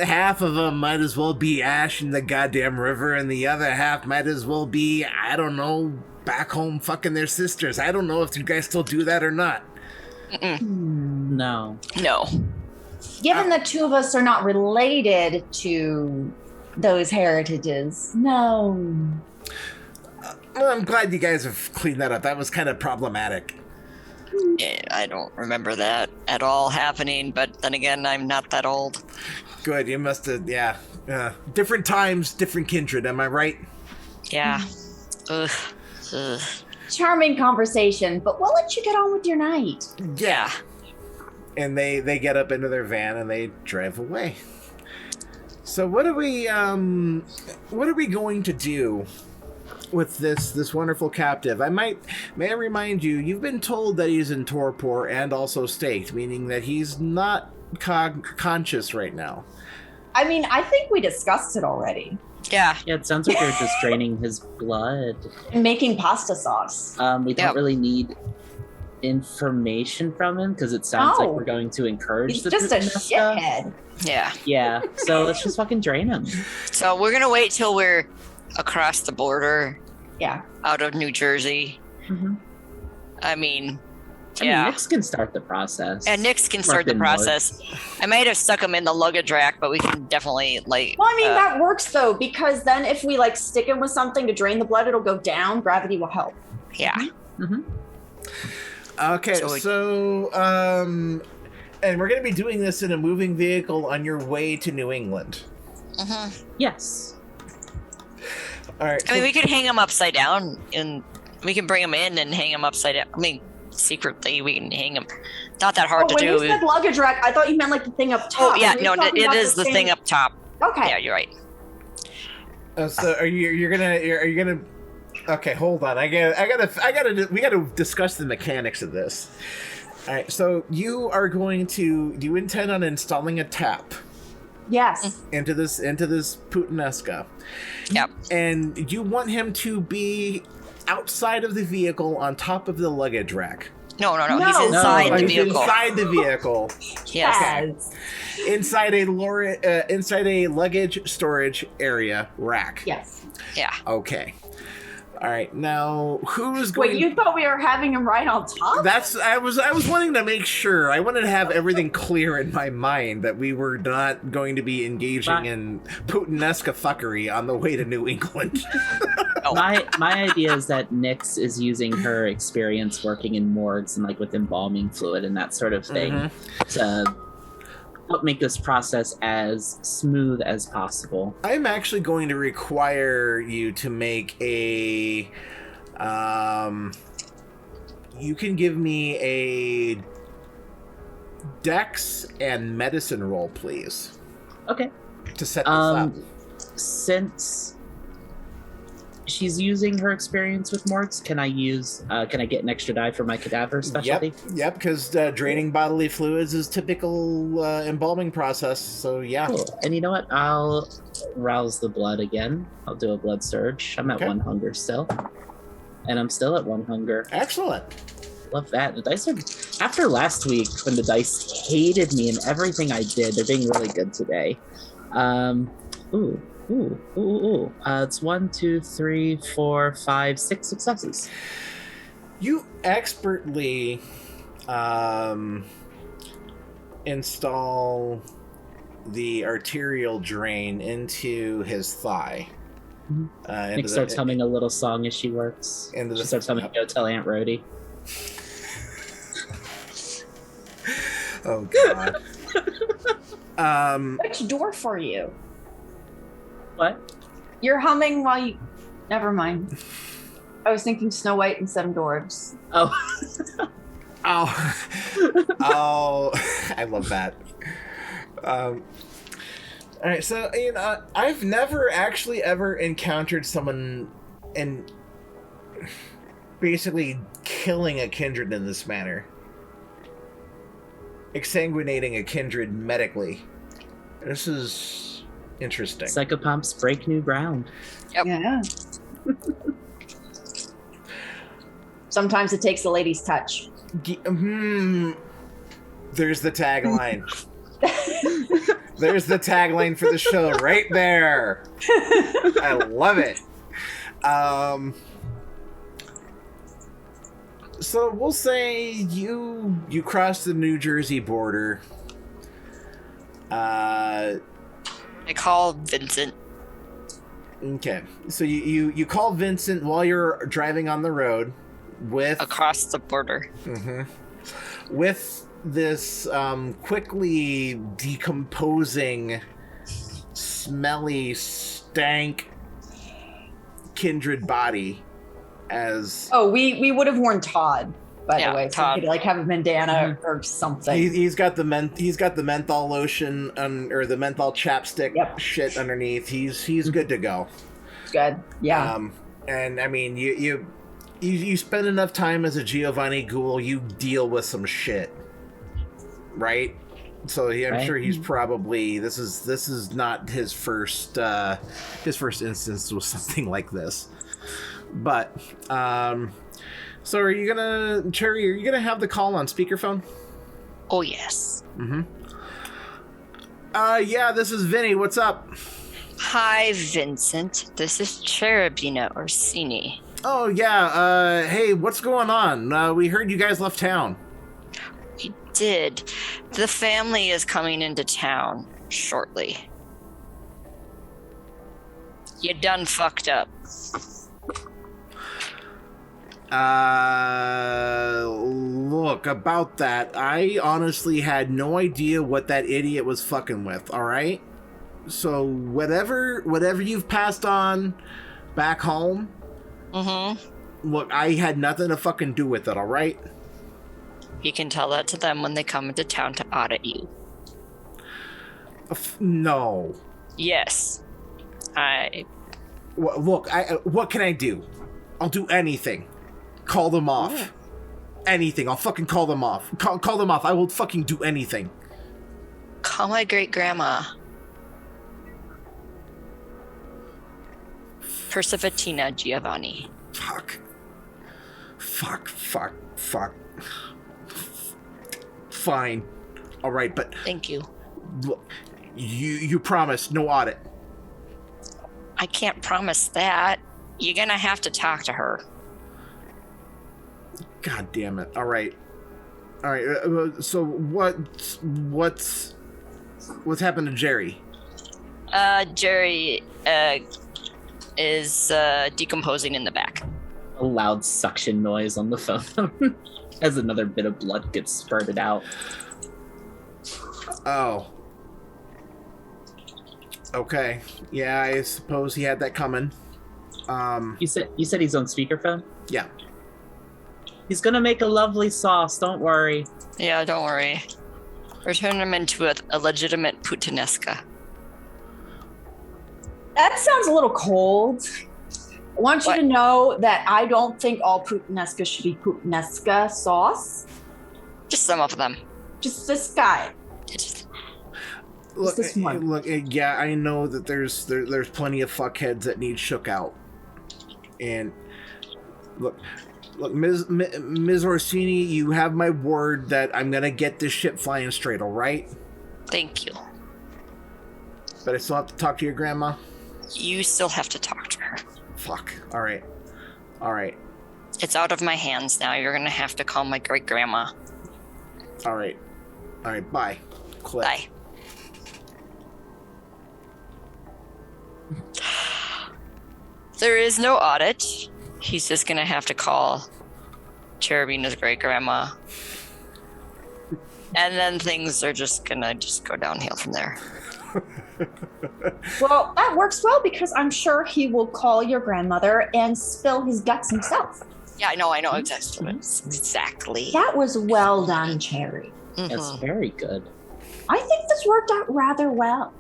[SPEAKER 1] half of them might as well be ash in the goddamn river, and the other half might as well be, I don't know, back home fucking their sisters. I don't know if you guys still do that or not.
[SPEAKER 4] No.
[SPEAKER 2] Given the two of us are not related to those heritages, no.
[SPEAKER 1] Well, I'm glad you guys have cleaned that up. That was kind of problematic.
[SPEAKER 3] Yeah, I don't remember that at all happening, but then again, I'm not that old.
[SPEAKER 1] Good, you must have, different times, different kindred, am I right?
[SPEAKER 3] Yeah. Ugh.
[SPEAKER 2] Charming conversation, but we'll let you get on with your night.
[SPEAKER 1] Yeah. And they get up into their van and they drive away. So what are we going to do with this wonderful captive. May I remind you, you've been told that he's in torpor and also staked, meaning that he's not conscious right now.
[SPEAKER 2] I mean, I think we discussed it already.
[SPEAKER 3] Yeah.
[SPEAKER 4] Yeah, it sounds like you're just draining his blood.
[SPEAKER 2] And making pasta sauce.
[SPEAKER 4] We don't really need information from him because it sounds like we're going to encourage
[SPEAKER 2] He's
[SPEAKER 4] the
[SPEAKER 2] just a
[SPEAKER 4] Putanesca.
[SPEAKER 2] shithead.
[SPEAKER 3] Yeah.
[SPEAKER 4] Yeah, so let's just fucking drain him.
[SPEAKER 3] So we're going to wait till we're across the border.
[SPEAKER 2] Yeah.
[SPEAKER 3] Out of New Jersey.
[SPEAKER 4] Mm-hmm.
[SPEAKER 3] I mean,
[SPEAKER 4] Nix can start the process.
[SPEAKER 3] And Nix can start the process. I might have stuck him in the luggage rack, but we can definitely
[SPEAKER 2] Well, I mean, that works though, because then if we stick him with something to drain the blood, it'll go down. Gravity will help.
[SPEAKER 3] Yeah.
[SPEAKER 4] Mm-hmm.
[SPEAKER 1] Okay, so and we're going to be doing this in a moving vehicle on your way to New England.
[SPEAKER 3] Mm-hmm.
[SPEAKER 4] Yes.
[SPEAKER 1] All right.
[SPEAKER 3] I mean, we could hang him upside down, and we can bring him in and hang him upside down. I mean, secretly, we can hang him. Not that hard to do.
[SPEAKER 2] When you said luggage rack, I thought you meant the thing up top.
[SPEAKER 3] Oh yeah, no, it is the thing up top.
[SPEAKER 2] Okay.
[SPEAKER 3] Yeah, you're right.
[SPEAKER 1] So are you gonna? Okay, hold on. We gotta discuss the mechanics of this. All right. So do you intend on installing a tap?
[SPEAKER 2] Yes.
[SPEAKER 1] Into this Putanesca.
[SPEAKER 3] Yep.
[SPEAKER 1] And you want him to be outside of the vehicle on top of the luggage rack.
[SPEAKER 3] No. He's inside the vehicle.
[SPEAKER 1] Inside the vehicle.
[SPEAKER 3] Yes.
[SPEAKER 1] Okay. Inside a luggage storage area rack.
[SPEAKER 2] Yes.
[SPEAKER 3] Yeah.
[SPEAKER 1] Okay. All right. Now, who's going?
[SPEAKER 2] Wait, you thought we were having him right on top?
[SPEAKER 1] I was wanting to make sure. I wanted to have everything clear in my mind that we were not going to be engaging in Putanesca fuckery on the way to New England.
[SPEAKER 4] My idea is that Nix is using her experience working in morgues and with embalming fluid and that sort of thing to help make this process as smooth as possible.
[SPEAKER 1] I'm actually going to require you to make a you can give me a dex and medicine roll, please.
[SPEAKER 4] Okay.
[SPEAKER 1] To set this up.
[SPEAKER 4] Since she's using her experience with morgues, can I get an extra die for my cadaver specialty?
[SPEAKER 1] Yep, because draining bodily fluids is typical embalming process, so yeah.
[SPEAKER 4] Cool. And you know what? I'll rouse the blood again. I'll do a blood surge. I'm at 1 hunger still. And I'm still at 1 hunger.
[SPEAKER 1] Excellent.
[SPEAKER 4] Love that. The dice are... After last week, when the dice hated me and everything I did, they're being really good today. It's 1, 2, 3, 4, 5, 6 successes.
[SPEAKER 1] You expertly install the arterial drain into his thigh.
[SPEAKER 4] Nick starts humming a little song as she works. She starts humming Go Tell Aunt Rhodey.
[SPEAKER 1] Oh, God.
[SPEAKER 2] Which door for you?
[SPEAKER 4] What?
[SPEAKER 2] You're humming while you... Never mind. I was thinking Snow White and Seven Dwarfs.
[SPEAKER 4] Oh.
[SPEAKER 1] Oh, I love that. All right, so I've never actually ever encountered someone and basically killing a kindred in this manner, exsanguinating a kindred medically. This is interesting.
[SPEAKER 4] Psychopomps break new ground.
[SPEAKER 3] Yep.
[SPEAKER 2] Yeah. Sometimes it takes the lady's touch.
[SPEAKER 1] There's the tagline. There's the tagline for the show right there. I love it. So we'll say you cross the New Jersey border.
[SPEAKER 3] I call Vincent.
[SPEAKER 1] Okay, so you call Vincent while you're driving on the road with
[SPEAKER 3] across the border.
[SPEAKER 1] With this quickly decomposing, smelly, stank kindred body.
[SPEAKER 2] We would have worn Todd, by the way, so
[SPEAKER 3] Todd.
[SPEAKER 2] we could have a bandana or something.
[SPEAKER 1] He's got the menthol lotion or the menthol chapstick shit underneath. He's good to go.
[SPEAKER 2] Good, yeah.
[SPEAKER 1] And I mean, you spend enough time as a Giovanni Ghoul, you deal with some shit, right? So I'm sure he's probably this is not his first instance with something like this. But so are you gonna have the call on speakerphone?
[SPEAKER 3] Oh yes.
[SPEAKER 1] Mm-hmm. Yeah, this is Vinny. What's up?
[SPEAKER 3] Hi, Vincent. This is Cherubina Orsini.
[SPEAKER 1] Oh yeah. Hey, what's going on? We heard you guys left town.
[SPEAKER 3] We did. The family is coming into town shortly. You done fucked up.
[SPEAKER 1] Look, about that, I honestly had no idea what that idiot was fucking with, alright? So, whatever you've passed on back home, look, I had nothing to fucking do with it, alright?
[SPEAKER 3] You can tell that to them when they come into town to audit you.
[SPEAKER 1] No.
[SPEAKER 3] Yes.
[SPEAKER 1] Look, what can I do? I'll do anything. Call them off. Yeah. Anything. I'll fucking call them off. Call them off. I will fucking do anything.
[SPEAKER 3] Call my great-grandma. Persevatina Giovanni.
[SPEAKER 1] Fuck. Fine. All right, but...
[SPEAKER 3] Thank you.
[SPEAKER 1] Look, you promised no audit.
[SPEAKER 3] I can't promise that. You're gonna have to talk to her.
[SPEAKER 1] God damn it. All right. So what's happened to Jerry?
[SPEAKER 3] Jerry is decomposing in the back.
[SPEAKER 4] A loud suction noise on the phone as another bit of blood gets spurted out.
[SPEAKER 1] Oh. Okay. Yeah, I suppose he had that coming.
[SPEAKER 4] You said he's on speakerphone?
[SPEAKER 1] Yeah.
[SPEAKER 4] He's gonna make a lovely sauce, don't worry.
[SPEAKER 3] Yeah, don't worry. We're turning him into a legitimate Putanesca.
[SPEAKER 2] That sounds a little cold. I want you to know that I don't think all Putanescas should be Putanesca sauce.
[SPEAKER 3] Just some of them.
[SPEAKER 2] Just this guy.
[SPEAKER 1] Look, yeah, I know that there's plenty of fuckheads that need shook out. And look, Ms. Orsini, you have my word that I'm gonna get this ship flying straight, all right?
[SPEAKER 3] Thank you.
[SPEAKER 1] But I still have to talk to your grandma?
[SPEAKER 3] You still have to talk to her.
[SPEAKER 1] Fuck. All right.
[SPEAKER 3] It's out of my hands now. You're gonna have to call my great-grandma.
[SPEAKER 1] All right, bye. Click.
[SPEAKER 3] Bye. There is no audit. He's just gonna have to call Cherubina's great-grandma. And then things are just gonna go downhill from there.
[SPEAKER 2] Well, that works well because I'm sure he will call your grandmother and spill his guts himself.
[SPEAKER 3] Yeah, I know exactly.
[SPEAKER 2] That was well done, Cherry.
[SPEAKER 4] That's very good.
[SPEAKER 2] I think this worked out rather well.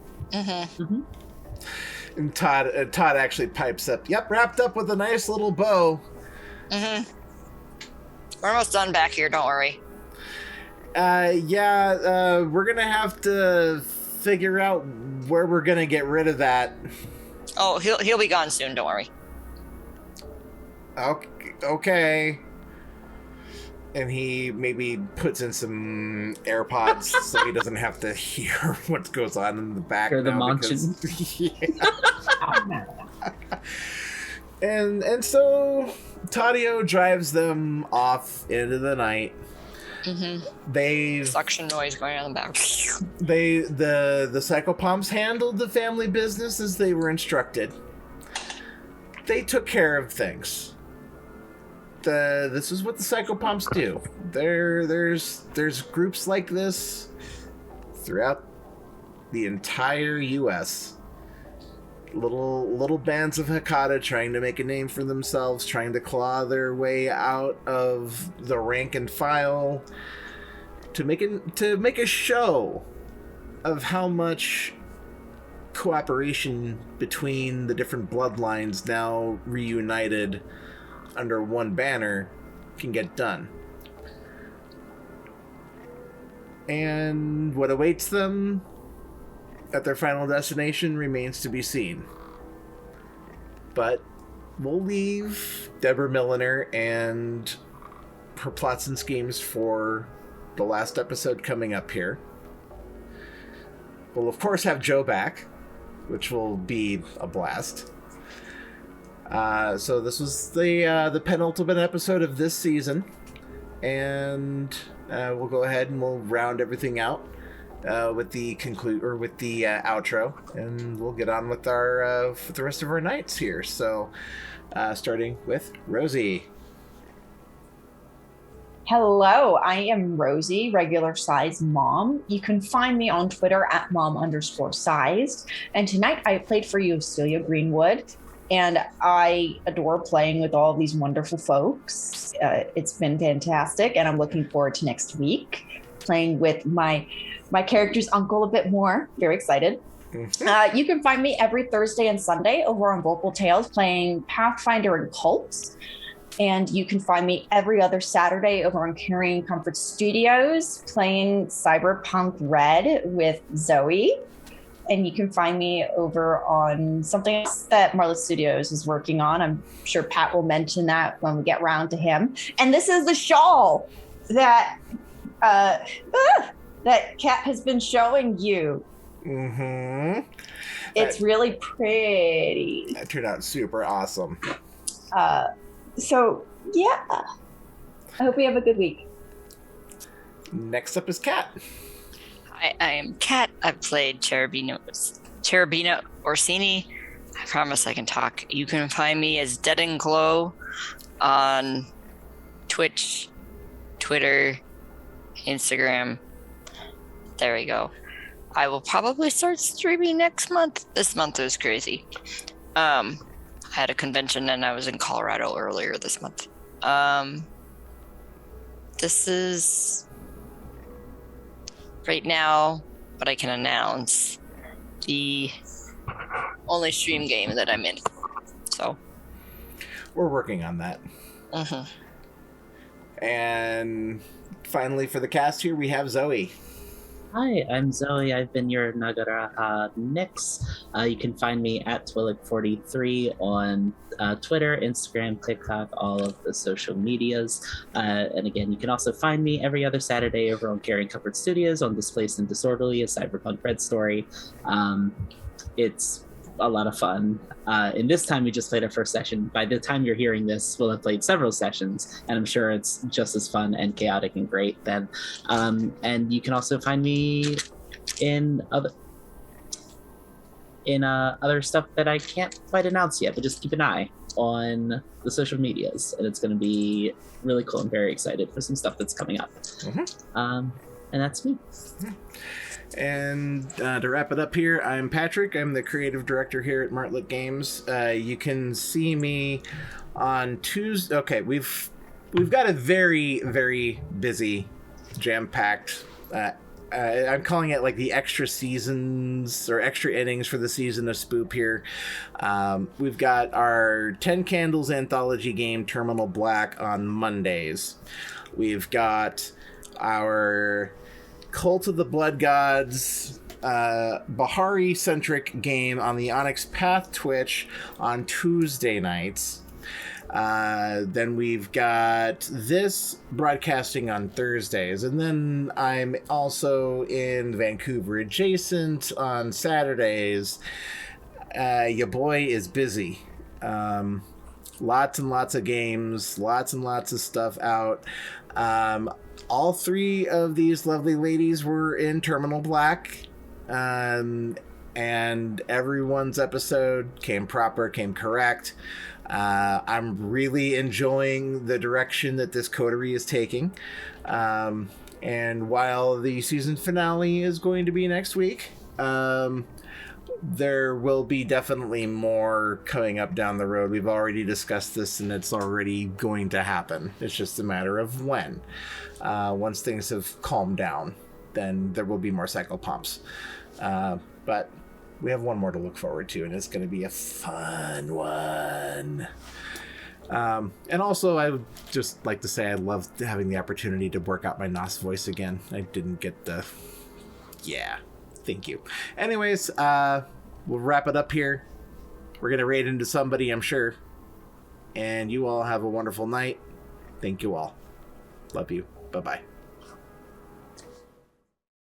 [SPEAKER 1] And Todd actually pipes up. Yep, wrapped up with a nice little bow.
[SPEAKER 3] We're almost done back here. Don't worry.
[SPEAKER 1] We're gonna have to figure out where we're gonna get rid of that.
[SPEAKER 3] Oh, he'll be gone soon. Don't worry.
[SPEAKER 1] Okay. And he maybe puts in some AirPods so he doesn't have to hear what goes on in the back.
[SPEAKER 4] Hear the munching.
[SPEAKER 1] And so Taddeo drives them off into the night.
[SPEAKER 3] Suction noise going on in the back.
[SPEAKER 1] The Psychopomps handled the family business as they were instructed. They took care of things. This is what the Psychopomps do. There's groups like this throughout the entire U.S. Little bands of Hakata trying to make a name for themselves, trying to claw their way out of the rank and file, to make a show of how much cooperation between the different bloodlines now reunited under one banner can get done. And what awaits them at their final destination remains to be seen. But we'll leave Deborah Milliner and her plots and schemes for the last episode coming up here. We'll of course have Joe back, which will be a blast. So this was the penultimate episode of this season, and we'll go ahead and we'll round everything out with the outro, and we'll get on with our with the rest of our nights here. So, starting with Rosie.
[SPEAKER 2] Hello, I am Rosie, regular size mom. You can find me on Twitter at mom_sized. And tonight I played for you Celia Greenwood, and I adore playing with all of these wonderful folks. It's been fantastic, and I'm looking forward to next week playing with my character's uncle a bit more. Very excited. You can find me every Thursday and Sunday over on Vocal Tales playing Pathfinder and Cults. And you can find me every other Saturday over on Carrying Comfort Studios playing Cyberpunk Red with Zoe. And you can find me over on something else that Marla Studios is working on. I'm sure Pat will mention that when we get round to him. And this is the shawl that that Kat has been showing you.
[SPEAKER 1] Mm-hmm.
[SPEAKER 2] It's really pretty.
[SPEAKER 1] That turned out super awesome.
[SPEAKER 2] So, yeah. I hope we have a good week.
[SPEAKER 1] Next up is Kat.
[SPEAKER 3] I am Kat. I've played Cherubino Orsini. I promise I can talk. You can find me as Dead and Glow on Twitch, Twitter, Instagram. There we go. I will probably start streaming next month. This month was crazy. I had a convention and I was in Colorado earlier this month. This is right now what I can announce the only stream game that I'm in. So
[SPEAKER 1] we're working on that. And finally for the cast here we have Zoe.
[SPEAKER 4] Hi, I'm Zoe. I've been your Nagaraha Nix. You can find me at Twillick43 on Twitter, Instagram, TikTok, all of the social medias. And again, you can also find me every other Saturday over on Carrying Comfort Studios on Displaced and Disorderly, a Cyberpunk Red story. It's a lot of fun. And this time we just played our first session. By the time you're hearing this, we'll have played several sessions, and I'm sure it's just as fun and chaotic and great then. And you can also find me in other stuff that I can't quite announce yet, but just keep an eye on the social medias, and it's going to be really cool. I'm very excited for some stuff that's coming up. And that's me.
[SPEAKER 1] And to wrap it up here, I'm Patrick. I'm the creative director here at Martlet Games. You can see me on Tuesday. Okay, we've got a very, very busy, jam-packed. I'm calling it like the extra seasons or extra innings for the season of Spoop here. We've got our 10 Candles anthology game, Terminal Black, on Mondays. We've got our Cult of the Blood Gods Bahari-centric game on the Onyx Path Twitch on Tuesday nights. Then we've got this broadcasting on Thursdays. And then I'm also in Vancouver Adjacent on Saturdays. Your boy is busy. Lots and lots of games, lots and lots of stuff out. All three of these lovely ladies were in Terminal Black, and everyone's episode came correct. I'm really enjoying the direction that this coterie is taking. And while the season finale is going to be next week, there will be definitely more coming up down the road. We've already discussed this, and it's already going to happen. It's just a matter of when. Once things have calmed down, then there will be more Psychopomps. But we have one more to look forward to, and it's going to be a fun one. And also, I would just like to say I loved having the opportunity to work out my Nos voice again. I didn't get the... Yeah, thank you. Anyways, we'll wrap it up here. We're going to raid into somebody, I'm sure. And you all have a wonderful night. Thank you all. Love you. Bye-bye.